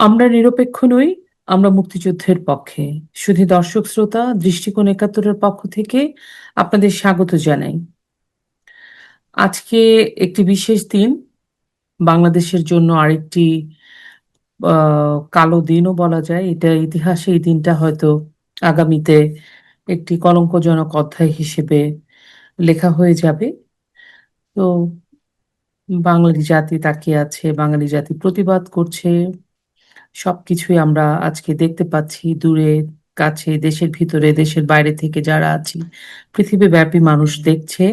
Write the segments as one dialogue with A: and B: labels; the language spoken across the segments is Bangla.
A: আমরা নিরপেক্ষ নই, আমরা মুক্তিযুদ্ধের পক্ষে। শুধু দর্শক শ্রোতা, দৃষ্টিকোণ ৭১-এর পক্ষ থেকে আপনাদের স্বাগত জানাই। আজকে একটি বিশেষ দিন, বাংলাদেশের জন্য আরেকটি কালো দিনও বলা যায়। এটা ইতিহাসে এই দিনটা হয়তো আগামীতে একটি কলঙ্কজনক অধ্যায় হিসেবে লেখা হয়ে যাবে। তো বাঙালি জাতি তাকিয়ে আছে, বাঙালি জাতি প্রতিবাদ করছে। সবকিছুই আমরা আজকে দেখতে পাচ্ছি, দূরে কাছে, দেশের ভিতরে, দেশের বাইরে থেকে যারা আছি, পৃথিবীব্যাপী মানুষ দেখছে।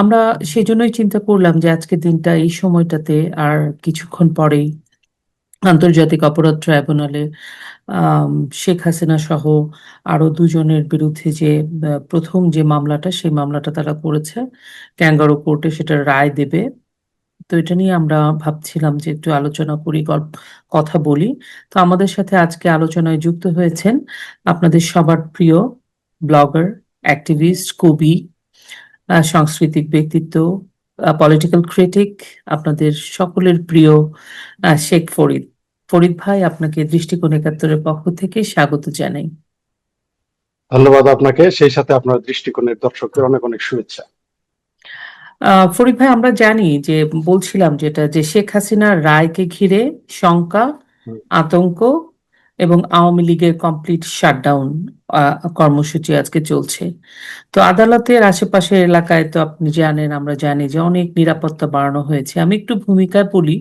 A: আমরা সেজন্যই চিন্তা করলাম যে আজকের দিনটা এই সময়টাতে আর কিছুক্ষণ পরেই আন্তর্জাতিক অপরাধ ট্রাইব্যুনালে আম শেখ হাসিনা সহ আরো ২ জনের বিরুদ্ধে যে প্রথম যে মামলাটা, সেই মামলাটা তারা করেছে। ক্যাঙ্গারু কোর্টে সেটার রায় দেবে। তো এটা নিয়ে আমরা ভাবছিলাম যে একটু আলোচনা করি, কথা বলি। তো আমাদের সাথে আজকে আলোচনায় যুক্ত হয়েছেন আপনাদের সবার প্রিয় ব্লগার, অ্যাক্টিভিস্ট, কবি, সাংস্কৃতিক ব্যক্তিত্ব, পলিটিক্যাল ক্রিটিক, আপনাদের সকলের প্রিয় শেখ ফরিদ। ফরিদ ভাই, আপনাকে দৃষ্টিকোণ ৭১-এর পক্ষ থেকে স্বাগত জানাই।
B: ধন্যবাদ আপনাকে, সেই সাথে আপনার দৃষ্টিকোণের দর্শকদের অনেক অনেক শুভেচ্ছা।
A: ফরিদ ভাই, আমরা জানি যে বলছিলাম যেটা যে শেখ হাসিনার রায়কে ঘিরে শঙ্কা,
B: হুম,
A: আতঙ্ক এবং আওয়ামী লীগের কমপ্লিট শাটডাউন কর্মসূচি আজকে চলছে। তো আদালতের আশেপাশের এলাকায় তো আপনি জানেন, আমরা জানি যে অনেক নিরাপত্তা বাড়ানো হয়েছে। আমি একটু ভূমিকায় বলি।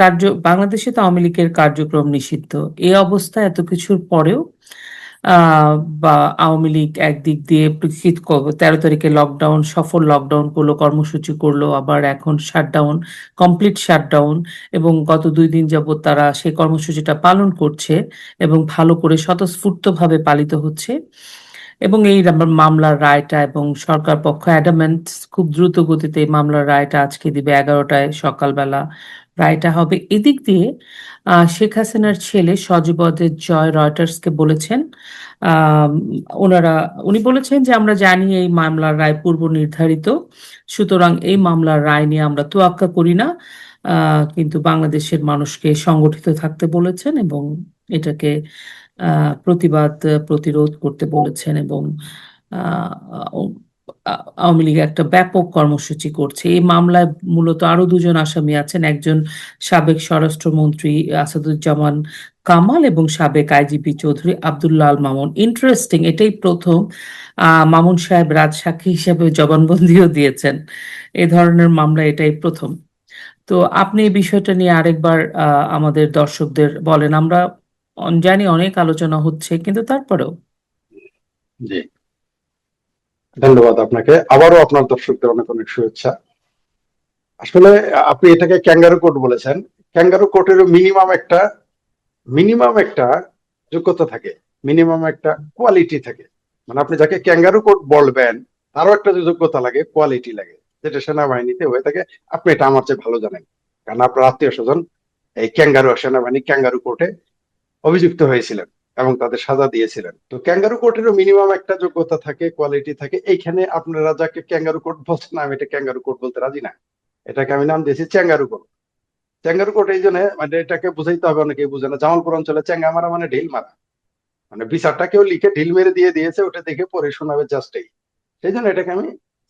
B: জি,
A: বাংলাদেশে তো আওয়ামী লীগের কার্যক্রম নিষিদ্ধ। এই অবস্থায় এত কিছুর পরেও আহ, বা আওয়ামী লীগ একদিক দিয়ে ১৩ তারিখে লকডাউন, সফল লকডাউন করলো, কর্মসূচি করলো, আবার এখন শাটডাউন, কমপ্লিট শাটডাউন, এবং গত ২ দিন যাবৎ তারা সেই কর্মসূচিটা পালন করছে এবং ভালো করে স্বতঃস্ফূর্তভাবে পালিত হচ্ছে। এবং এই মামলার রায়টা, এবং সরকার পক্ষ অ্যাডামেন্ট খুব দ্রুত গতিতে এই মামলার রায়টা আজকে দিবে ১১টায় সকালবেলা রায়টা হবে। এদিক দিয়ে শেখ হাসিনার ছেলে সজীবদের জয় রয়টার্সকে বলেছেন, আম, উনি বলেছেন যে আমরা জানি এই মামলার রায় পূর্ব নির্ধারিত, সুতরাং এই মামলার রায় নিয়ে আমরা তোয়াক্কা করি না। কিন্তু বাংলাদেশের মানুষকে সংগঠিত থাকতে বলেছেন এবং এটাকে প্রতিবাদ, প্রতিরোধ করতে বলেছেন, এবং আহ, আওয়ামী লীগ একটা ব্যাপক কর্মসূচি করছে। এই মামলায় মূলত আরো ২ জন আসামি আছেন, একজন সাবেক স্বরাষ্ট্রমন্ত্রী আসাদুজ্জামান কামাল এবং সাবেক আইজিপি চৌধুরী আব্দুল্লাহ আল মামুন। ইন্টারেস্টিং, এটাই প্রথম মামুন সাহেব রাজসাক্ষী হিসেবে জবানবন্দিও দিয়েছেন। এ ধরনের মামলা এটাই প্রথম। তো আপনি এই বিষয়টা নিয়ে আরেকবার আমাদের দর্শকদের বলেন। আমরা জানি অনেক আলোচনা হচ্ছে, কিন্তু তারপরেও।
B: জি, ধন্যবাদ আপনাকে, আবারও আপনার দর্শকদের অনেক অনেক শুভেচ্ছা। আসলে আপনি এটাকে ক্যাঙ্গারু কোর্ট বলেছেন। ক্যাঙ্গারু কোর্টের মিনিমাম একটা যোগ্যতা থাকে, মিনিমাম একটা কোয়ালিটি থাকে। মানে আপনি যাকে ক্যাঙ্গারু কোর্ট বলবেন, তারও একটা যে যোগ্যতা লাগে, কোয়ালিটি লাগে, যেটা সেনাবাহিনীতে হয়ে থাকে। আপনি এটা আমার চেয়ে ভালো জানেন, কারণ আপনার আত্মীয় স্বজন এই সেনাবাহিনী ক্যাঙ্গারু কোর্টে অভিযুক্ত হয়েছিলেন এবং তাদের সাজা দিয়েছিলেন। তো ক্যাঙ্গারু কোর্টেরও মিনিমাম একটা যোগ্যতা থাকে, কোয়ালিটি থাকে। এইখানে আপনারা যাকে ক্যাঙ্গারু কোর্ট বলছেন, আমি এটা ক্যাঙ্গারু কোর্ট বলতে রাজি না। এটাকে আমি নাম দিয়েছি চ্যাঙ্গারু কোর্ট। চ্যাঙ্গারু কোর্ট এই জন্য, মানে এটাকে বুঝাইতে হবে, অনেকেই বুঝে না। জামালপুর অঞ্চলে চ্যাঙ্গা মারা মানে ঢিল মারা, মানে বিচারটা কেউ লিখে ঢিল মেরে দিয়ে দিয়েছে, ওটা দেখে পড়ে শোনাবে, জাস্ট এই। সেই জন্য এটাকে আমি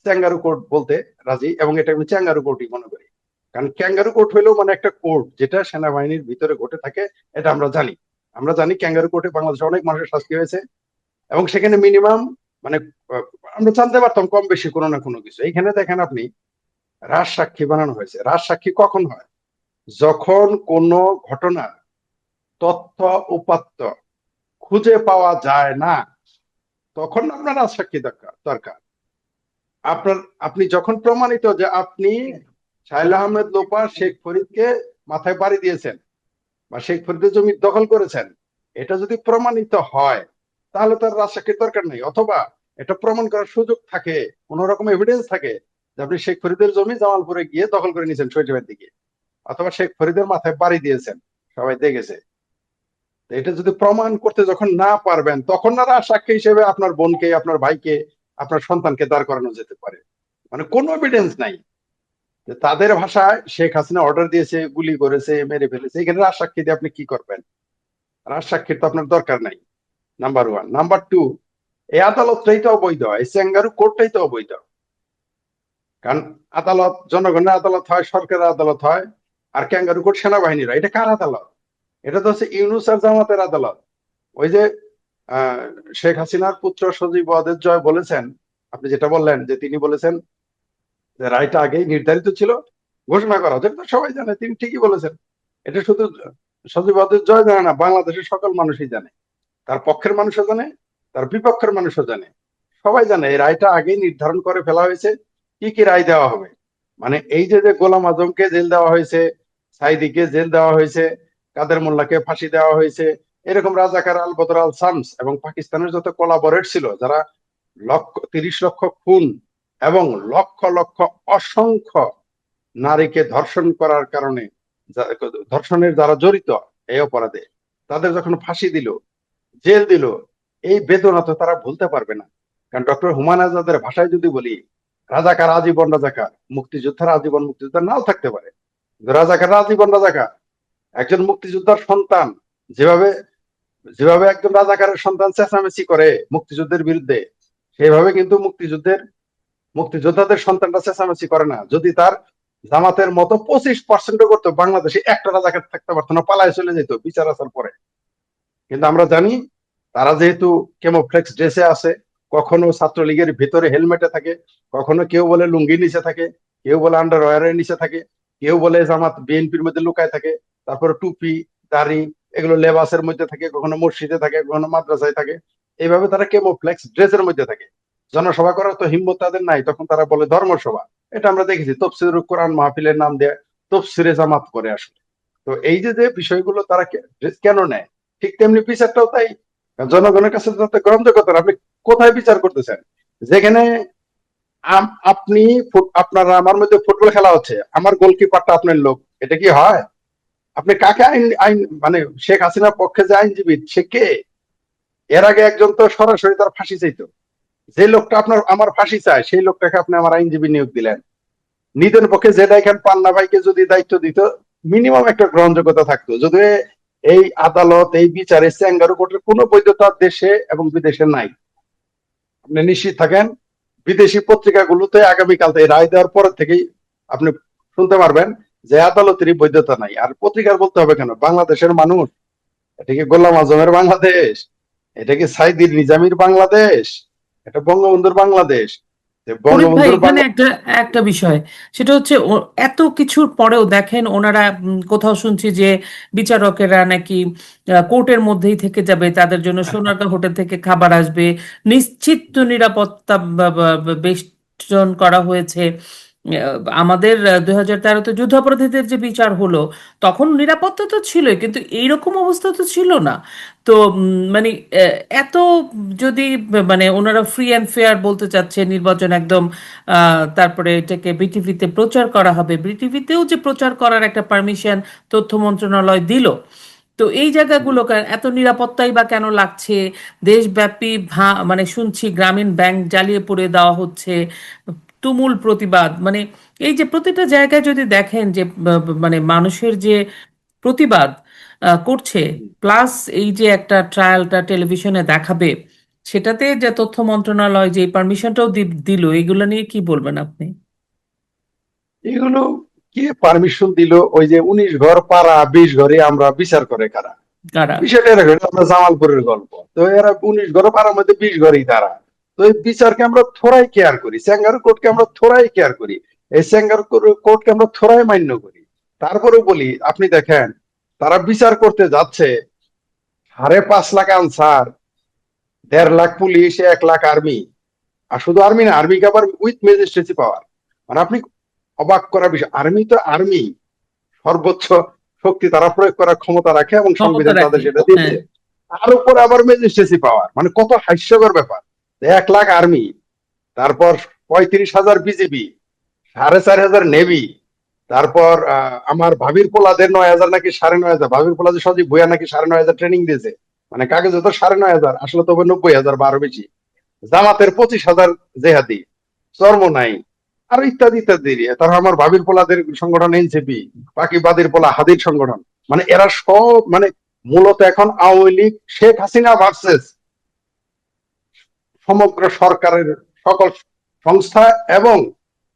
B: চ্যাঙ্গারু কোর্ট বলতে রাজি, এবং এটা আমি চ্যাঙ্গারু কোর্টই মনে করি। কারণ ক্যাঙ্গারু কোর্ট হলেও মানে একটা কোর্ট যেটা সেনাবাহিনীর ভিতরে ঘটে থাকে, এটা আমরা জানি। আমরা জানি ক্যাঙ্গারু কোর্টে বাংলাদেশে অনেক মানুষের শাস্তি হয়েছে, এবং সেখানে মিনিমাম, মানে আহ, আমরা জানতে পারতাম কম বেশি কোনো না কোনো কিছু। এইখানে দেখেন আপনি, রাজসাক্ষী বানানো হয়েছে। রাজসাক্ষী কখন হয়? যখন কোনো ঘটনার তথ্য উপাত্ত খুঁজে পাওয়া যায় না, তখন আপনার রাজসাক্ষী দরকার দরকার আপনার। আপনি যখন প্রমাণিত যে আপনি শায়লা আহমেদ লোপা শেখ ফরিদকে মাথায় বাড়ি দিয়েছেন বা শেখ ফরিদের জমি দখল করেছেন, এটা যদি প্রমাণিত হয়, তাহলে তার রাজসাক্ষীর দরকার নেই। অথবা এটা প্রমাণ করার সুযোগ থাকে, কোন রকম এভিডেন্স থাকে যে আপনি শেখ ফরিদের জমি জামালপুরে গিয়ে দখল করে নিয়েছেন শৈশবের দিকে, অথবা শেখ ফরিদের মাথায় বাড়ি দিয়েছেন, সবাই দেখেছে। এটা যদি প্রমাণ করতে যখন না পারবেন, তখন না সাক্ষী হিসেবে আপনার বোনকে, আপনার ভাইকে, আপনার সন্তানকে দাঁড় করানো যেতে পারে। মানে কোনো এভিডেন্স নাই, যে তাদের ভাষায় শেখ হাসিনা অর্ডার দিয়েছে, গুলি করেছে, মেরে ফেলেছে, এখানে রাজসাক্ষী দিয়ে আপনি কি করবেন? রাজসাক্ষীর তো আপনার দরকার নাই, নাম্বার ওয়ান। নাম্বার টু, এই আদালতটাই তো অবৈধ, এই স্যাঙ্গারু কোর্টটাই তো অবৈধ। কারণ আদালত জনগণের আদালত হয়, সরকারের আদালত হয়, আর ক্যাঙ্গারু কোর্ট সেনাবাহিনীরা। এটা কার আদালত? এটা তো হচ্ছে ইউনূস আর জামাতের আদালত। ওই যে আহ শেখ হাসিনার পুত্র সজীব ওয়াজেদ জয় বলেছেন, আপনি যেটা বললেন যে তিনি বলেছেন যে রায়টা আগেই নির্ধারিত ছিল, ঘোষণা করা হচ্ছে, এটা তো সবাই জানে, তিনি ঠিকই বলেছেন। এটা শুধু সজীব ওয়াজেদ জয় জানে না, বাংলাদেশের সকল মানুষই জানে, তার পক্ষের মানুষও জানে, তার বিপক্ষের মানুষও জানে, সবাই জানে এই রায়টা আগেই নির্ধারণ করে ফেলা হয়েছে কি কি রায় দেওয়া হবে। মানে এই যে যে গোলাম আজমকে জেল দেওয়া হয়েছে, সাইদিকে জেল দেওয়া হয়েছে, কাদের মোল্লাকে ফাঁসি দেওয়া হয়েছে, এরকম রাজাকার আল বদর আল শামস এবং পাকিস্তানের যত কোলাবরেট ছিল, যারা 30 লক্ষ খুন এবং লক্ষ লক্ষ অসংখ্য নারীকে ধর্ষণ করার কারণে, ধর্ষণের যারা জড়িত এই অপরাধে, তাদের যখন ফাঁসি দিল, জেল দিল, এই বেদনা তো তারা ভুলতে পারবে না। কারণ ডক্টর হুমায়ুন আজাদের ভাষায় যদি বলি, রাজাকার আজীবন রাজাকার, মুক্তিযোদ্ধার আজীবন মুক্তিযোদ্ধা নাও থাকতে পারে, কিন্তু রাজাকার আজীবন রাজাকার। একজন মুক্তিযোদ্ধার সন্তান যেভাবে যেভাবে একজন রাজাকারের সন্তান চেঁচামেচি করে মুক্তিযুদ্ধের বিরুদ্ধে, সেইভাবে কিন্তু মুক্তিযোদ্ধাদের সন্তানরা চেঁচামেচি করে না। যদি তার জামাতের মতো 25% করতো, বাংলাদেশে একটা রাজাকার থাকতে পারতো না, পালায় চলে যেত বিচার আসার পরে। কিন্তু আমরা জানি তারা যেহেতু কেমোফ্লেক্স ড্রেসে আছে, কখনো ছাত্রলীগের ভিতরে হেলমেটে থাকে, কখনো কেউ বলে লুঙ্গির নিচে থাকে, কেউ বলে আন্ডারওয়্যারের নিচে থাকে, কেউ বলে জামাত বিএনপির মধ্যে লুকায় থাকে, তারপরে টুপি দাড়ি এগুলো লেবাসের মধ্যে থাকে, কখনো মসজিদে থাকে, কখনো মাদ্রাসায় থাকে। এইভাবে তারা কেমোফ্লেক্স ড্রেসের মধ্যে থাকে। জনসভা করার তো হিম্মত তাদের নাই, তখন তারা বলে ধর্মসভা। এটা আমরা দেখেছি তফসিরুল কোরআন মাহফিলের নাম দিয়ে তফসিরে জামাত করে আসলে। তো এই যে যে বিষয়গুলো তারা কেন নেয়, ঠিক তেমনি বিচারটাও তাই। জনগণের কাছে যাতে গ্রহণযোগ্যতা, আপনি কোথায় বিচার করতেছেন? যেখানে আপনি আপনারা আমার মধ্যে ফুটবল খেলা হচ্ছে, আমার গোলকিপারটা আপনার লোক, এটা কি হয়? আপনি কাকে আইন আইন মানে শেখ হাসিনার পক্ষে যে আইনজীবী, সে কে? এর আগে একজন তো সরাসরি তার ফাঁসি চাইতো, যে লোকটা আপনার আমার ফাঁসি চায় সেই লোকটাকে আপনি আমার আইনজীবী নিয়োগ দিলেন। নিজের পক্ষে যেটা এখানে পান্না ভাইকে যদি দায়িত্ব দিত, মিনিমাম একটা গ্রহণযোগ্যতা থাকতো। যদি এই আদালত, এই বিচারে স্যাঙ্গারু কোর্টের কোনো বৈধতা দেশে এবং বিদেশে নাই, আপনি নিশ্চিত থাকেন। বিদেশি পত্রিকাগুলোতে আগামীকাল থেকে রায় দেওয়ার পর থেকেই আপনি শুনতে পারবেন যে আদালতেরই বৈধতা নাই। আর পত্রিকার বলতে হবে কেন? বাংলাদেশের মানুষ, এটা কি গোলাম আজমের বাংলাদেশ? এটা কি সাইদির নিজামীর বাংলাদেশ? এটা বঙ্গবন্ধুর বাংলাদেশ।
A: ফরিদ ভাই,
B: বঙ্গবন্ধুর
A: এখানে একটা একটা বিষয়, সেটা হচ্ছে এত কিছুর পরেও দেখেন ওনারা, কোথাও শুনছি যে বিচারকেরা নাকি কোর্টের মধ্যেই থেকে যাবে, তাদের জন্য সোনারগাঁ হোটেল থেকে খাবার আসবে, নিশ্চিত নিরাপত্তা বেষ্টন করা হয়েছে। আমাদের 2013-তে যুদ্ধাপরাধীদের যে বিচার হলো, তখন নিরাপত্তা তো ছিলই, কিন্তু এইরকম অবস্থা তো ছিল না। তো মানে এত যদি মানে ওনারা ফ্রি অ্যান্ড ফেয়ার বলতে চাচ্ছে নির্বাচন একদম, তারপরে এটাকে বিটিভিতে প্রচার করা হবে, বিটিভিতেও যে প্রচার করার একটা পারমিশন তথ্য মন্ত্রণালয় দিল, তো এই জায়গাগুলো এত নিরাপত্তাই বা কেন লাগছে? দেশব্যাপী মানে শুনছি গ্রামীণ ব্যাংক জ্বালিয়ে পুড়িয়ে দেওয়া হচ্ছে, তুমুল প্রতিবাদ, মানে এই যে প্রতিটা জায়গায় যদি দেখেন যে মানে মানুষের যে প্রতিবাদ করছে, প্লাস এই যে একটা ট্রায়ালটা টেলিভিশনে দেখাবে, সেটাতে যে তথ্য মন্ত্রণালয় যে পারমিশনটাও দিল, এগুলো নিয়ে কি বলবেন আপনি?
B: এগুলো কে পারমিশন দিল? ওই যে 19 ঘর পাড়া 20 ঘরে আমরা বিচার করে কারা?
A: কারা?
B: বিষয়টা এরকম, এটা আমরা জামালপুরের গল্প। তো এরা 19 ঘর পাড়ার মধ্যে 20 ঘরই তারা। তো এই বিচারকে আমরা থোড়াই কেয়ার করি, স্যাঙ্গারু কোর্টকে আমরা থোড়াই কেয়ার করি, এই স্যাঙ্গারু কোর্টকে আমরা থোড়াই মান্য করি। তারপরেও বলি, আপনি দেখেন তারা বিচার করতে যাচ্ছে, 5.5 লাখ আনসার, 1.5 লাখ পুলিশ, 1 লাখ আর্মি। আর শুধু আর্মি না, আর্মিকে আবার উইথ ম্যাজিস্ট্রেসি পাওয়ার। মানে আপনি অবাক করার বিষয়, আর্মি তো আর্মি, সর্বোচ্চ শক্তি তারা প্রয়োগ করার ক্ষমতা রাখে এবং
A: ক্ষমতা
B: সংবিধান তাদের
A: রাখে,
B: সেটা
A: হ্যাঁ।
B: দিয়েছে। তার উপরে আবার ম্যাজিস্ট্রেসি পাওয়ার, মানে কত হাস্যকর ব্যাপার। 1 লাখ আর্মি, তারপর 35,000 বিজিবি, 4,500 নেভি, তারপর আমার ভাবির পোলাদের 9,000 নাকি 9,500, ভাবির পোলা যে সজীব ভুয়া নাকি 9,500 ট্রেনিং দিয়েছে। মানে কাগজে তো 9,500, আসলে তো 90,000 বা আরো বেশি। জামাতের 25,000 জেহাদি, চর্ম নাই, আরো ইত্যাদি ইত্যাদি। তারা আমার ভাবির পোলাদের সংগঠন এনসিপি, বাকি বাদির পোলা হাদির সংগঠন, মানে এরা সব মানে মূলত এখন আওয়ামী লীগ শেখ হাসিনা ভার্সেস সমগ্র সরকারের সকল সংস্থা এবং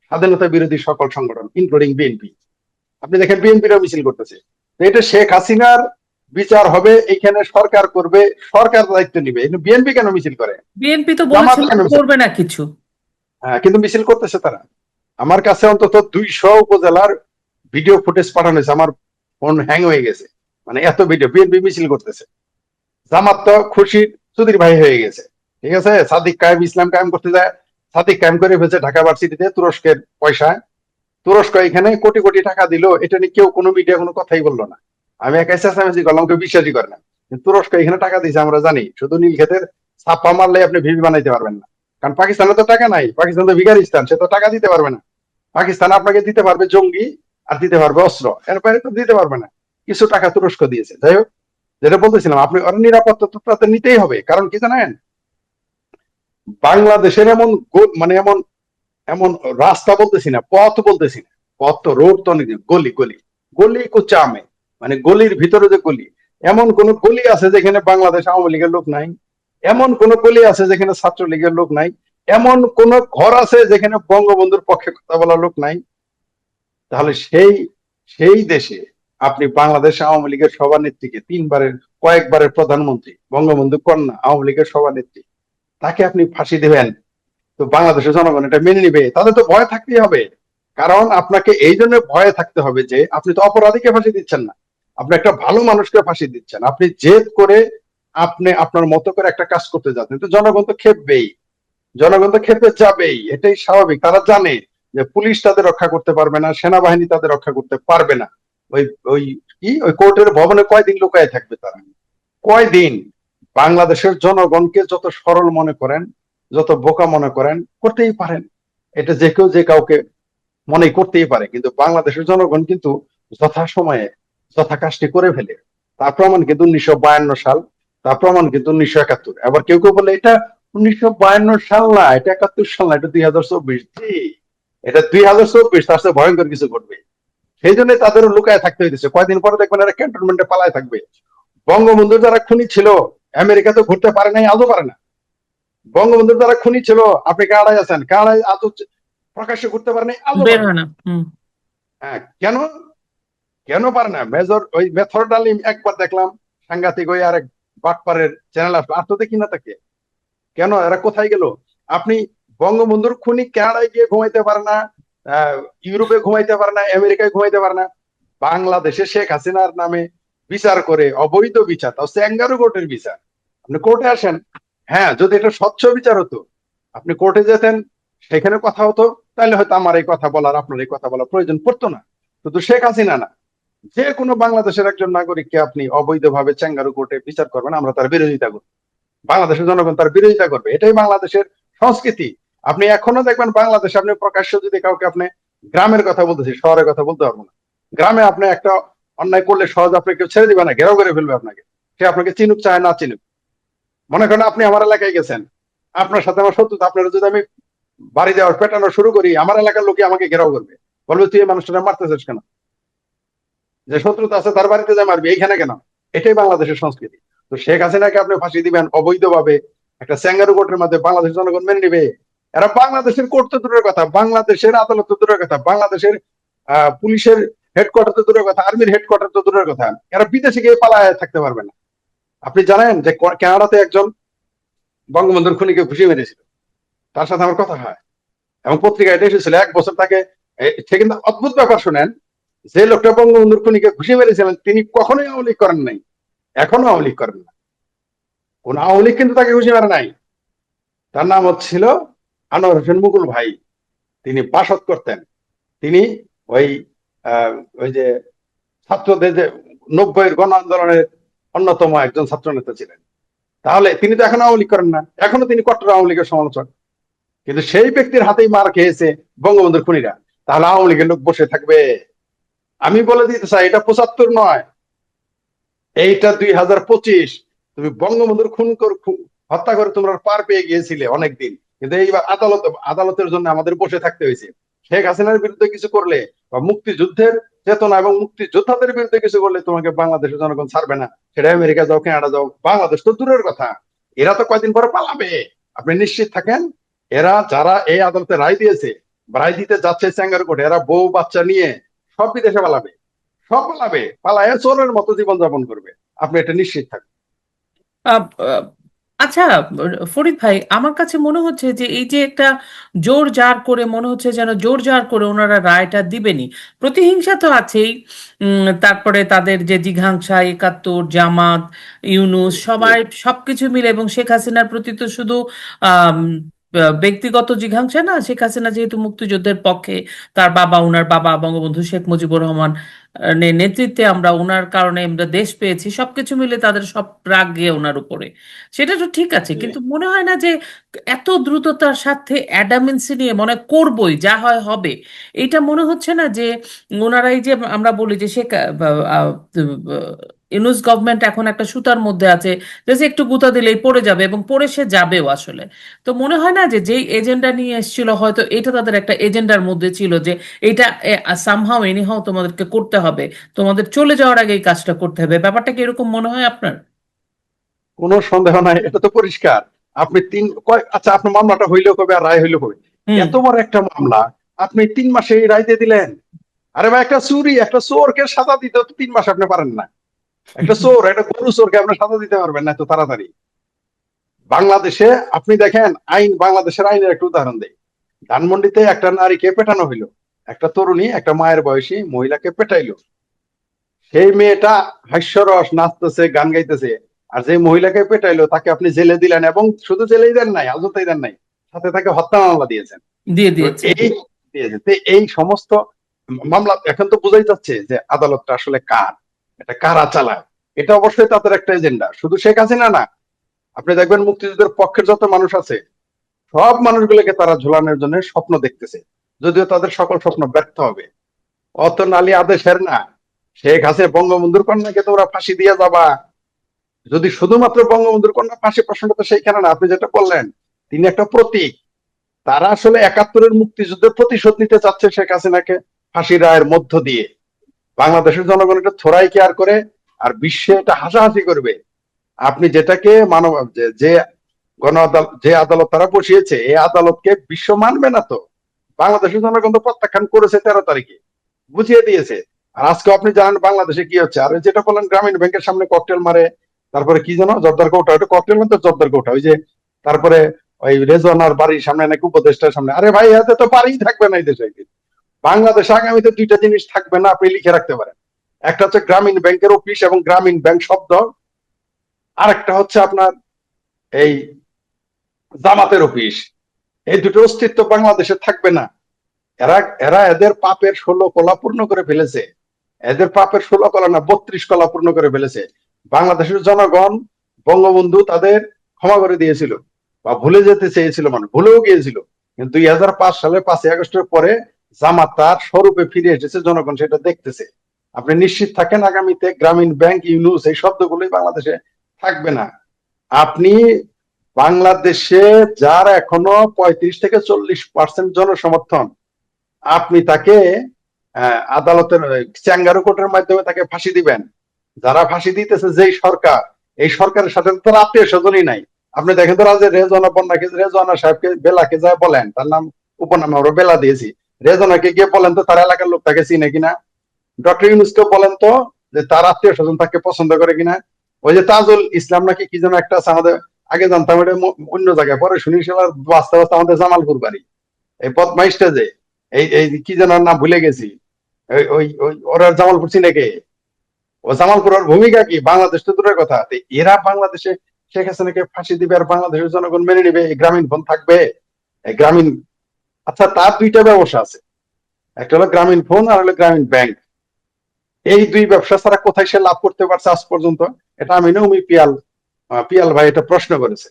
B: স্বাধীনতা বিরোধী সকল সংগঠন ইনক্লুডিং বিএনপি। আপনি দেখেন বিএনপিরও মিছিল করতেছে। তো এটা শেখ হাসিনার বিচার হবে, এখানে সরকার করবে, সরকার দায়িত্ব নিবে। বিএনপি কেন মিছিল করে?
A: বিএনপি তো
B: জামাত
A: বলেছিল
B: কেন মিছিল?
A: করবে না কিছু।
B: হ্যাঁ, কিন্তু মিছিল করতেছে তারা। আমার কাছে অন্তত 200 উপজেলার ভিডিও ফুটেজ পাঠানো হয়েছে, আমার ফোন হ্যাং হয়ে গেছে, মানে এত ভিডিও। বিএনপি মিছিল করতেছে, জামাত তো খুশির চৌধুরী ভাই হয়ে গেছে, ঠিক আছে। সাদিক কায়েম ইসলাম কায়েম করতে যায়, সাদিক কায়েম করে ফেলছে ঢাকা ভার্সিটিতে তুরস্কের পয়সায়। তুরস্ক এখানে কোটি কোটি টাকা দিল, এটা নিয়ে কেউ কোনো মিডিয়া কোনো কথাই বললো না। আমি একাই চেঁচামেচি করলাম, কেউ বিশ্বাসই করে না। তুরস্ক এখানে টাকা দিয়েছে আমরা জানি, শুধু নীল ক্ষেতের ছাপ্পা মারলে আপনি ভিবি বানাইতে পারবেন না। কারণ পাকিস্তানে তো টাকা নাই, পাকিস্তান তো ভিখারিস্তান, সে তো টাকা দিতে পারবে না। পাকিস্তান আপনাকে দিতে পারবে জঙ্গি আর দিতে পারবে অস্ত্র, এর বাইরে তো দিতে পারবে না। কিছু টাকা তুরস্ক দিয়েছে। যাই হোক, যেটা বলতেছিলাম, আপনি ওর নিরাপত্তা তো তাতে নিতেই হবে। কারণ কি জানেন, বাংলাদেশের এমন মানে এমন এমন রাস্তা বলতেছি না, পথ বলতেছি না, পথ তো রোড তো অনেক, গলি গলি গলি কুচামে, মানে গলির ভিতরে যে গলি, এমন কোন গলি আছে যেখানে বাংলাদেশ আওয়ামী লীগের লোক নাই? এমন কোন গলি আছে যেখানে ছাত্রলীগের লোক নাই? এমন কোন ঘর আছে যেখানে বঙ্গবন্ধুর পক্ষে কথা বলার লোক নাই? তাহলে সেই সেই দেশে আপনি বাংলাদেশ আওয়ামী লীগের সভানেত্রীকে, কয়েকবারের প্রধানমন্ত্রী, বঙ্গবন্ধু কন্যা, আওয়ামী লীগের সভানেত্রী, তাকে আপনি ফাঁসি দেবেন? তো বাংলাদেশের জনগণ এটা মেনে নিবে? তাদের তো ভয় থাকতেই হবে। কারণ আপনাকে এই জন্য ভয়ে থাকতে হবে যে আপনি তো অপরাধীকে ফাঁসি দিচ্ছেন না, আপনি একটা ভালো মানুষকে ফাঁসি দিচ্ছেন। আপনি জেদ করে আপনি আপনার মতো করে একটা কাজ করতে যাচ্ছেন, তো জনগণ তো খেপবেই, জনগণ তো খেপে যাবেই, এটাই স্বাভাবিক। তারা জানে যে পুলিশ তাদের রক্ষা করতে পারবে না, সেনাবাহিনী তাদের রক্ষা করতে পারবে না। ওই ওই ওই কোর্টের ভবনে কয়দিন লুকায় থাকবে তারা? কয়দিন? বাংলাদেশের জনগণকে যত সরল মনে করেন, যত বোকা মনে করেন, করতেই পারেন। এটা যে কেউ যে কাউকে মনে করতেই পারে, কিন্তু বাংলাদেশের জনগণ কিন্তু যথাসময়ে যথা কাজটি করে ফেলে। তার প্রমাণ কিন্তু 1952 সাল, তার প্রমাণ কিন্তু 1971। আবার কেউ কেউ বলে এটা 1952 সাল না, এটা 71 সাল না, এটা 2024। জি, এটা 2024, তার সাথে ভয়ঙ্কর কিছু ঘটবে। সেই জন্য তাদেরও লুকায় থাকতে হইতেছে। কয়দিন পরে দেখবেন এরা ক্যান্টনমেন্টে পালায় থাকবে। বঙ্গবন্ধুর যারা খুনি ছিল, আমেরিকা তো ঘুরতে পারে নাই, আজও পারে না। বঙ্গবন্ধুর যারা খুনি ছিল, আপনি কানাডায় আছেন, কানাডায় আজও প্রকাশ্যে ঘুরতে পারে নাই, আজও
A: বের
B: পারে
A: হয়
B: না।
A: না। হুম।
B: হ্যাঁ, কেন? কেন পারে না? মেজর ওই মেথর ডালিম একবার দেখলাম, সাংঘাতিক ওই আরেক বাটপারের চ্যানেল আসলো, আর তো দেখি না তাকে। কেন? এরা কোথায় গেল? আপনি বঙ্গবন্ধুর খুনি কানাডায় গিয়ে ঘুমাইতে পারে না, ইউরোপে ঘুমাইতে পারে না, আমেরিকায় ঘুমাইতে পারে না, বাংলাদেশে শেখ হাসিনার নামে বিচার করে, অবৈধ বিচার, তাও স্যাঙ্গারু কোর্টের বিচার। আপনি কোর্টে আসেন, হ্যাঁ, যদি এটা স্বচ্ছ বিচার হতো, আপনি কোর্টে যেতেন, সেখানে কথা হতো, তাহলে হয়তো আমার এই কথা বলার, আপনার এই কথা বলার প্রয়োজন পড়তো না। কিন্তু শেখ হাসিনা না, যে কোনো বাংলাদেশের একজন নাগরিককে আপনি অবৈধভাবে চ্যাঙ্গারু কোর্টে বিচার করবেন, আমরা তার বিরোধিতা করব, বাংলাদেশের জনগণ তার বিরোধিতা করবে। এটাই বাংলাদেশের সংস্কৃতি। আপনি এখনো দেখবেন বাংলাদেশে আপনি প্রকাশ্য যদি কাউকে, আপনি গ্রামের কথা বলতেছি, শহরের কথা বলতে পারবো না, গ্রামে আপনি একটা অন্যায় করলে সহজ আপনি কেউ ছেড়ে দিবে না, ঘেরাও করে ফেলবে আপনাকে। সে আপনাকে চিনুক চায় না চিনুক। মনে করেন আপনি আমার এলাকায় গেছেন, আপনার সাথে আমার শত্রুতা, আপনার যদি আমি বাড়ি যাওয়ার পেটানো শুরু করি, আমার এলাকার লোকে আমাকে ঘেরাও করবে, বলবে তুই এই মানুষটা মারতেছিস কেন? যে শত্রুতা আছে তার বাড়িতে যা মারবি, এইখানে কেন? এটাই বাংলাদেশের সংস্কৃতি। তো শেখ হাসিনাকে আপনি ফাঁসি দিবেন অবৈধভাবে একটা স্যাঙ্গারু কোর্টের মধ্যে, বাংলাদেশের জনগণ মেনে নিবে? এরা বাংলাদেশের কোর্ট তো দূরের কথা, বাংলাদেশের আদালত তো দূরের কথা, বাংলাদেশের পুলিশের হেডকোয়ার্টার তো দূরের কথা, আর্মির হেডকোয়ার্টার তো দূরের কথা, এরা বিদেশে গিয়ে পালায় থাকতে পারবে না। আপনি জানেন যে কানাডাতে একজন বঙ্গবন্ধুর খুনিকে ঘুষি মেরেছিল, তার সাথে আমার কথা হয়, এবং পত্রিকায় এটা এসেছিল। 1 বছর তাকে, সে কিন্তু অদ্ভুত ব্যাপার শুনেন, যে লোকটা বঙ্গবন্ধুর খুনিকে ঘুষি মেরেছিলেন তিনি কখনোই আওয়ামী লীগ করেন নাই, এখনো আওয়ামী লীগ করেন না। কোন আওয়ামী লীগ কিন্তু তাকে ঘুষি মারে নাই। তার নাম হচ্ছিল আনোয়ার হোসেন মুকুল ভাই। তিনি বাসদ করতেন। তিনি ওই ওই যে ছাত্রদের যে 90-এর গণ আন্দোলনের অন্যতম একজন ছাত্র নেতা ছিলেন। তাহলে তিনি তো এখনো আওয়ামী লীগ করেন না, এখনো তিনি কট্টর আওয়ামী লীগের সমালোচক। কিন্তু সেই ব্যক্তির হাতেই মার খেয়েছে বঙ্গবন্ধুর খুনিরা, তাহলে আওয়ামী লীগের লোক বসে থাকবে? আমি বলে দিতে চাই, এটা 75 নয়, এইটা 2025। তুমি বঙ্গবন্ধুর হত্যা করে তোমরা পার পেয়ে গিয়েছিলে অনেকদিন, কিন্তু এইবার আদালতের জন্য আমাদের বসে থাকতে হয়েছে। শেখ হাসিনার বিরুদ্ধে কিছু করলে বা মুক্তিযুদ্ধের চেতনা এবং মুক্তিযোদ্ধাদের বিরুদ্ধে কিছু করলে তোমাকে বাংলাদেশের জনগণ ছাড়বে না। সেটা আমেরিকা যাও, কানাডা যাও, বাংলাদেশ তো দূরের কথা, এরা তো কয়দিন পরে পালাবে। আপনি নিশ্চিত থাকেন, এরা যারা এই আদালতে রায় দিয়েছে, রায় দিতে যাচ্ছে স্যাঙ্গার কোর্টে, এরা বউ বাচ্চা নিয়ে সব বিদেশে পালাবে, সব পালাবে, পালায় চোরের মতো জীবনযাপন করবে। আপনি এটা নিশ্চিত থাকুন।
A: আহ, আহ, আচ্ছা, ফরিদ ভাই, আমার কাছে মনে হচ্ছে যে এই যে একটা জোর জার করে মনে হচ্ছে যেন জোর জার করে ওনারা রায়টা দিবেনি। প্রতিহিংসা তো আছেই। তারপরে তাদের যে জিঘাংসা, একাত্তর, জামাত, ইউনূস, সবাই সবকিছু মিলে, এবং শেখ হাসিনার প্রতি তো শুধু আম, ব্যক্তিগত জিঘাংসা না, শেখ হাসিনা যেহেতু মুক্তিযুদ্ধের পক্ষে, তার বাবা, ওনার বাবা বঙ্গবন্ধু শেখ মুজিবুর রহমান নেতৃত্বে আমরা ওনার কারণে আমরা দেশ পেয়েছি, সবকিছু মিলে তাদের সব রাগ গিয়ে ওনার উপরে। সেটা তো ঠিক আছে,
B: জি।
A: কিন্তু মনে হয় না যে এত দ্রুততার সাথে অ্যাডামেন্সি নিয়ে মনে হয় করবই, যা হয় হবে। এটা মনে হচ্ছে না যে ওনারাই যে আমরা বলি যে সে ইউনুস গভর্নমেন্ট এখন একটা সুতার মধ্যে আছে, যে সে একটু গুঁতা দিলেই পড়ে যাবে, এবং পড়ে সে যাবেও আসলে। তো মনে হয় না যে যেই এজেন্ডা নিয়ে এসেছিল, হয়তো এটা তাদের একটা এজেন্ডার মধ্যে ছিল যে এটা সামহাও এনিহাও তোমাদেরকে করতে হবে, তোমাদের চলে যাওয়ার আগে এই কাজটা করতে হবে। ব্যাপারটা কি এরকম মনে হয় আপনার?
B: কোনো সন্দেহ নাই, এটা তো পরিষ্কার। আপনি আচ্ছা, আপনার মামলাটা হইলো কবে আর রায় হইলো কবে?
A: হুম।
B: এত বড় একটা মামলা আপনি 3 মাসে এই রায় দিয়ে দিলেন। আরে ভাই, একটা চুরি, একটা চোরকে সাজা দিতে তো 3 মাস আপনি পারেন না? একটা চোর, একটা গরু চোরকে আপনি সাজা দিতে পারবেন না এত তাড়াতাড়ি? বাংলাদেশে আপনি দেখেন, বাংলাদেশের আইনের একটা উদাহরণ দেই। ধানমন্ডিতে একটা নারীকে পেটানো হইলো, একটা তরুণী একটা মায়ের বয়সী মহিলাকে পেটাইলো। সেই মেয়েটা হাস্যরস নাচতেছে, গান গাইতেছে, আর যে মহিলাকে পেটাইলো তাকে আপনি জেলে দিলেন, এবং শুধু জেলেই দেন নাই, হাজতেই দেন নাই, সাথে তাকে হত্যা মামলা দিয়েছেন।
A: দিয়ে
B: তো
A: দিয়েছেন।
B: এই দিয়েছে, তো এই সমস্ত মামলা এখন তো বোঝাই যাচ্ছে যে আদালতটা আসলে কার, এটা কারা চালায়। এটা অবশ্যই তাদের একটা এজেন্ডা, শুধু শেখ হাসিনা না। আপনি দেখবেন মুক্তিযুদ্ধের পক্ষের যত মানুষ আছে, সব মানুষগুলোকে তারা ঝোলানোর জন্য স্বপ্ন দেখতেছে, যদিও তাদের সকল স্বপ্ন ব্যর্থ হবে। অত নালী আদেশের না, শেখ হাসিনা বঙ্গবন্ধুর কন্যাকে তোমরা ফাঁসি দিয়ে যাবা। যদি শুধুমাত্র বঙ্গবন্ধুর কন্যা ফাঁসি, প্রশ্নটা তো সেইখানে না। আপনি যেটা বললেন, তিনি একটা প্রতীক। তারা আসলে 71-এর মুক্তিযুদ্ধের প্রতিশোধ নিতে চাচ্ছে শেখ হাসিনাকে ফাঁসি রায়ের মধ্য দিয়ে। বাংলাদেশের জনগণ এটা থোড়াই কেয়ার করে, আর বিশ্বে এটা হাসাহাসি করবে। আপনি যেটাকে মানব যে গণ আদালত, যে আদালত তারা বসিয়েছে, এই আদালতকে বিশ্ব মানবে না তো। বাংলাদেশের জনগণ তো প্রত্যাখ্যান করেছে 13 তারিখে, বুঝিয়ে দিয়েছে। আর আজকে আপনি জানেন বাংলাদেশে কি হচ্ছে। আর যেটা বললেন গ্রামীণ ব্যাংকের সামনে ককটেল মারে, তারপরে কি যেন জর্দার কৌটা, ওটা ককটেল মানে তো জর্দার কৌটা, ওই যে তারপরে ওই রেজওয়ানার বাড়ির সামনে নাকি উপদেষ্টার সামনে। আরে ভাই, এতে তো বাড়িই থাকবে না এই দেশে একদিন। বাংলাদেশে আগামীতে 2টা জিনিস থাকবে না, আপনি লিখে রাখতে পারেন। একটা হচ্ছে গ্রামীণ ব্যাংকের অফিস এবং গ্রামীণ ব্যাংক শব্দ, আর একটা হচ্ছে আপনার এই জামাতের অফিস। এই দুটো অস্তিত্ব বাংলাদেশে থাকবে না। এরা এরা এদের পাপের 16 কলা পূর্ণ করে ফেলেছে। এদের পাপের 16 কলা না, 32 কলা পূর্ণ করে ফেলেছে। বাংলাদেশের জনগণ বঙ্গবন্ধু তাদের ক্ষমা করে দিয়েছিল, বা ভুলে যেতে চেয়েছিল, মানে ভুলেও গিয়েছিল। কিন্তু 2005 সালে 5ই আগস্টের পরে জামাত তার স্বরূপে ফিরে এসেছে, জনগণ সেটা দেখতেছে। আপনি নিশ্চিত থাকেন, আগামীতে গ্রামীণ ব্যাংক, ইউনুস, এই শব্দগুলোই বাংলাদেশে থাকবে না। আপনি বাংলাদেশে যার এখনো 35 থেকে 40% জনসমর্থন, আপনি তাকে আদালতের চ্যাঙ্গারু কোর্টের মাধ্যমে তাকে ফাঁসি দিবেন। যারা ফাঁসি দিতেছে যেই সরকার, এই সরকারের সাথে তো আত্মীয় স্বজনই নাই। আপনি দেখেন তো, রাজের রেজওয়ানা বন্যাকে, রেজওয়ানা সাহেবকে, বেলাকে যায় বলেন, তার নাম উপনামে আমরা বেলা দিয়েছি, রেজওয়ানাকে গিয়ে বলেন তো তার এলাকার লোক তাকে চিনে কিনা। ডক্টর ইউনুসকে বলেন তো যে তার আত্মীয় স্বজন তাকে পছন্দ করে কিনা। ওই যে তাজুল ইসলাম নাকি কি যেন একটা আছে, আমাদের আগে জানতাম এটা অন্য জায়গায়, পরে শুনি সেবার বাস্তব আমাদের জামালপুর বাড়ি। এই বদমাইশটা যে, এই এই কি যেন নাম ভুলে গেছি, ওই ওই ওই ওরা জামালপুর চিনে কে? ও জামালপুর, ওর ভূমিকা কি? বাংলাদেশ তো দূরের কথা। এরা বাংলাদেশে শেখ হাসিনাকে ফাঁসি দিবে, আর বাংলাদেশের জনগণ মেনে নিবে? এই গ্রামীণ ফোন থাকবে? এই গ্রামীণ, আচ্ছা, তার 2টা ব্যবসা আছে, একটা হলো গ্রামীণ ফোন আর হলো গ্রামীণ ব্যাংক। এই 2 ব্যবসা ছাড়া কোথায় সে লাভ করতে পারছে আজ পর্যন্ত? এটা আমি নৌমি পিয়াল, পিয়াল ভাই এটা প্রশ্ন করেছে।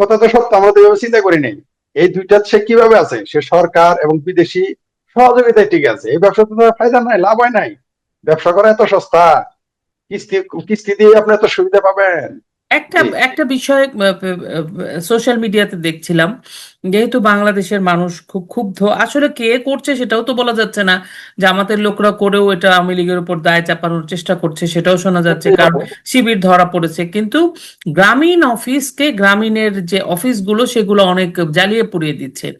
B: কথা তো সত্য, আমরা তো এভাবে চিন্তা করি নাই। এই 2টা সে কিভাবে আছে? সে সরকার এবং বিদেশি সহযোগিতায় ঠিক আছে। এই ব্যবসা তো ফায়দা নাই, লাভ হয় নাই। ব্যবসা করা এত সস্তা? কিস্তি কিস্তি দিয়ে আপনি এত সুবিধা পাবেন?
A: একটা
B: জি জি
A: একটা বিষয় সোশ্যাল মিডিয়াতে দেখছিলাম, যেহেতু বাংলাদেশের মানুষ খুব ক্ষুব্ধ, আসলে কে করছে সেটাও তো বলা যাচ্ছে না। জামাতের লোকরা করেও এটা আওয়ামী লীগের উপর দায় চাপানোর চেষ্টা করছে, সেটাও শোনা যাচ্ছে,
B: করতেই
A: কারণ
B: হবে।
A: শিবির ধরা পড়েছে। কিন্তু গ্রামীণ অফিসকে, গ্রামীণের যে অফিসগুলো সেগুলো অনেক জ্বালিয়ে পুড়িয়ে দিচ্ছে।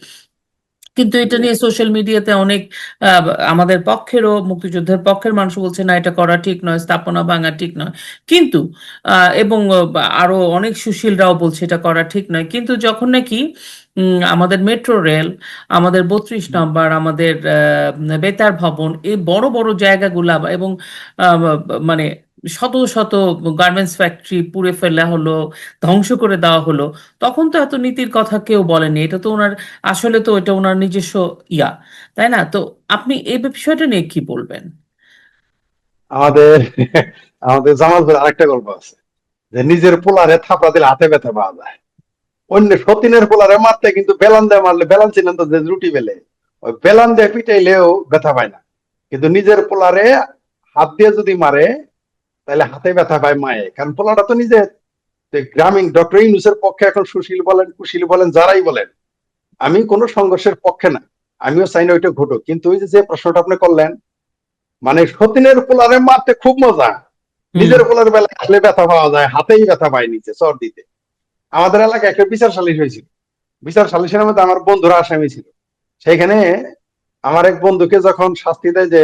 A: কিন্তু এটা
B: জি
A: নিয়ে সোশ্যাল মিডিয়াতে অনেক আহ, আমাদের পক্ষেরও, মুক্তিযুদ্ধের পক্ষের মানুষ বলছে না এটা করা ঠিক নয়, স্থাপনা ভাঙা ঠিক নয়। কিন্তু এবং আরো অনেক সুশীলরাও বলছে এটা করা ঠিক নয়। কিন্তু যখন নাকি আমাদের মেট্রো রেল, আমাদের 32 নম্বর, আমাদের বেতার ভবন, এই বড় বড় জায়গাগুলা এবং মানে শত শত গার্মেন্টস ফ্যাক্টরি পুড়ে ফেলা হলো, ধ্বংস করে দেওয়া হলো, তখন তো এত নীতির কথা কেউ বলেনি। এটা তো ওনার, আসলে তো এটা ওনার নিজস্ব ইয়া, তাই না? তো আপনি এই বিষয়টা নিয়ে কি বলবেন?
B: আমাদের আমাদের জামাল ভাইয়ের আরেকটা গল্প আছে, যে নিজের পোলারে থাপড়া দিলে হাতে ব্যথা পাওয়া যায়। অন্য সতীনের পোলারে মারতে কিন্তু বেলান দিয়ে মারলে, বেলান ছিলেন তো যে রুটি বেলে, ওই বেলান দিয়ে পিটাইলেও ব্যথা পায় না। কিন্তু নিজের পোলারে হাত দিয়ে যদি মারে তাহলে হাতে ব্যথা পায় মায়ে, কারণ পোলাটা তো নিজে। গ্রামীণ ডক্টর ইউনূসের পক্ষে এখন সুশীল বলেন, কুশীল বলেন, যারাই বলেন, আমি কোনো সংঘর্ষের পক্ষে না, আমিও চাই না ওইটা ঘটুক। কিন্তু ওই যে যে প্রশ্নটা আপনি করলেন, মানে সতীনের পোলারে মারতে খুব মজা,
A: হুম।
B: নিজের পোলার বেলায় আসলে ব্যথা পাওয়া যায়, হাতেই ব্যথা পায় নিচে চর দিতে। আমাদের এলাকায় একটা বিচার সালিশ হয়েছিল। বিচার সালিশের মধ্যে আমার বন্ধুরা আসামি ছিল। সেখানে আমার এক বন্ধুকে যখন শাস্তি দেয় যে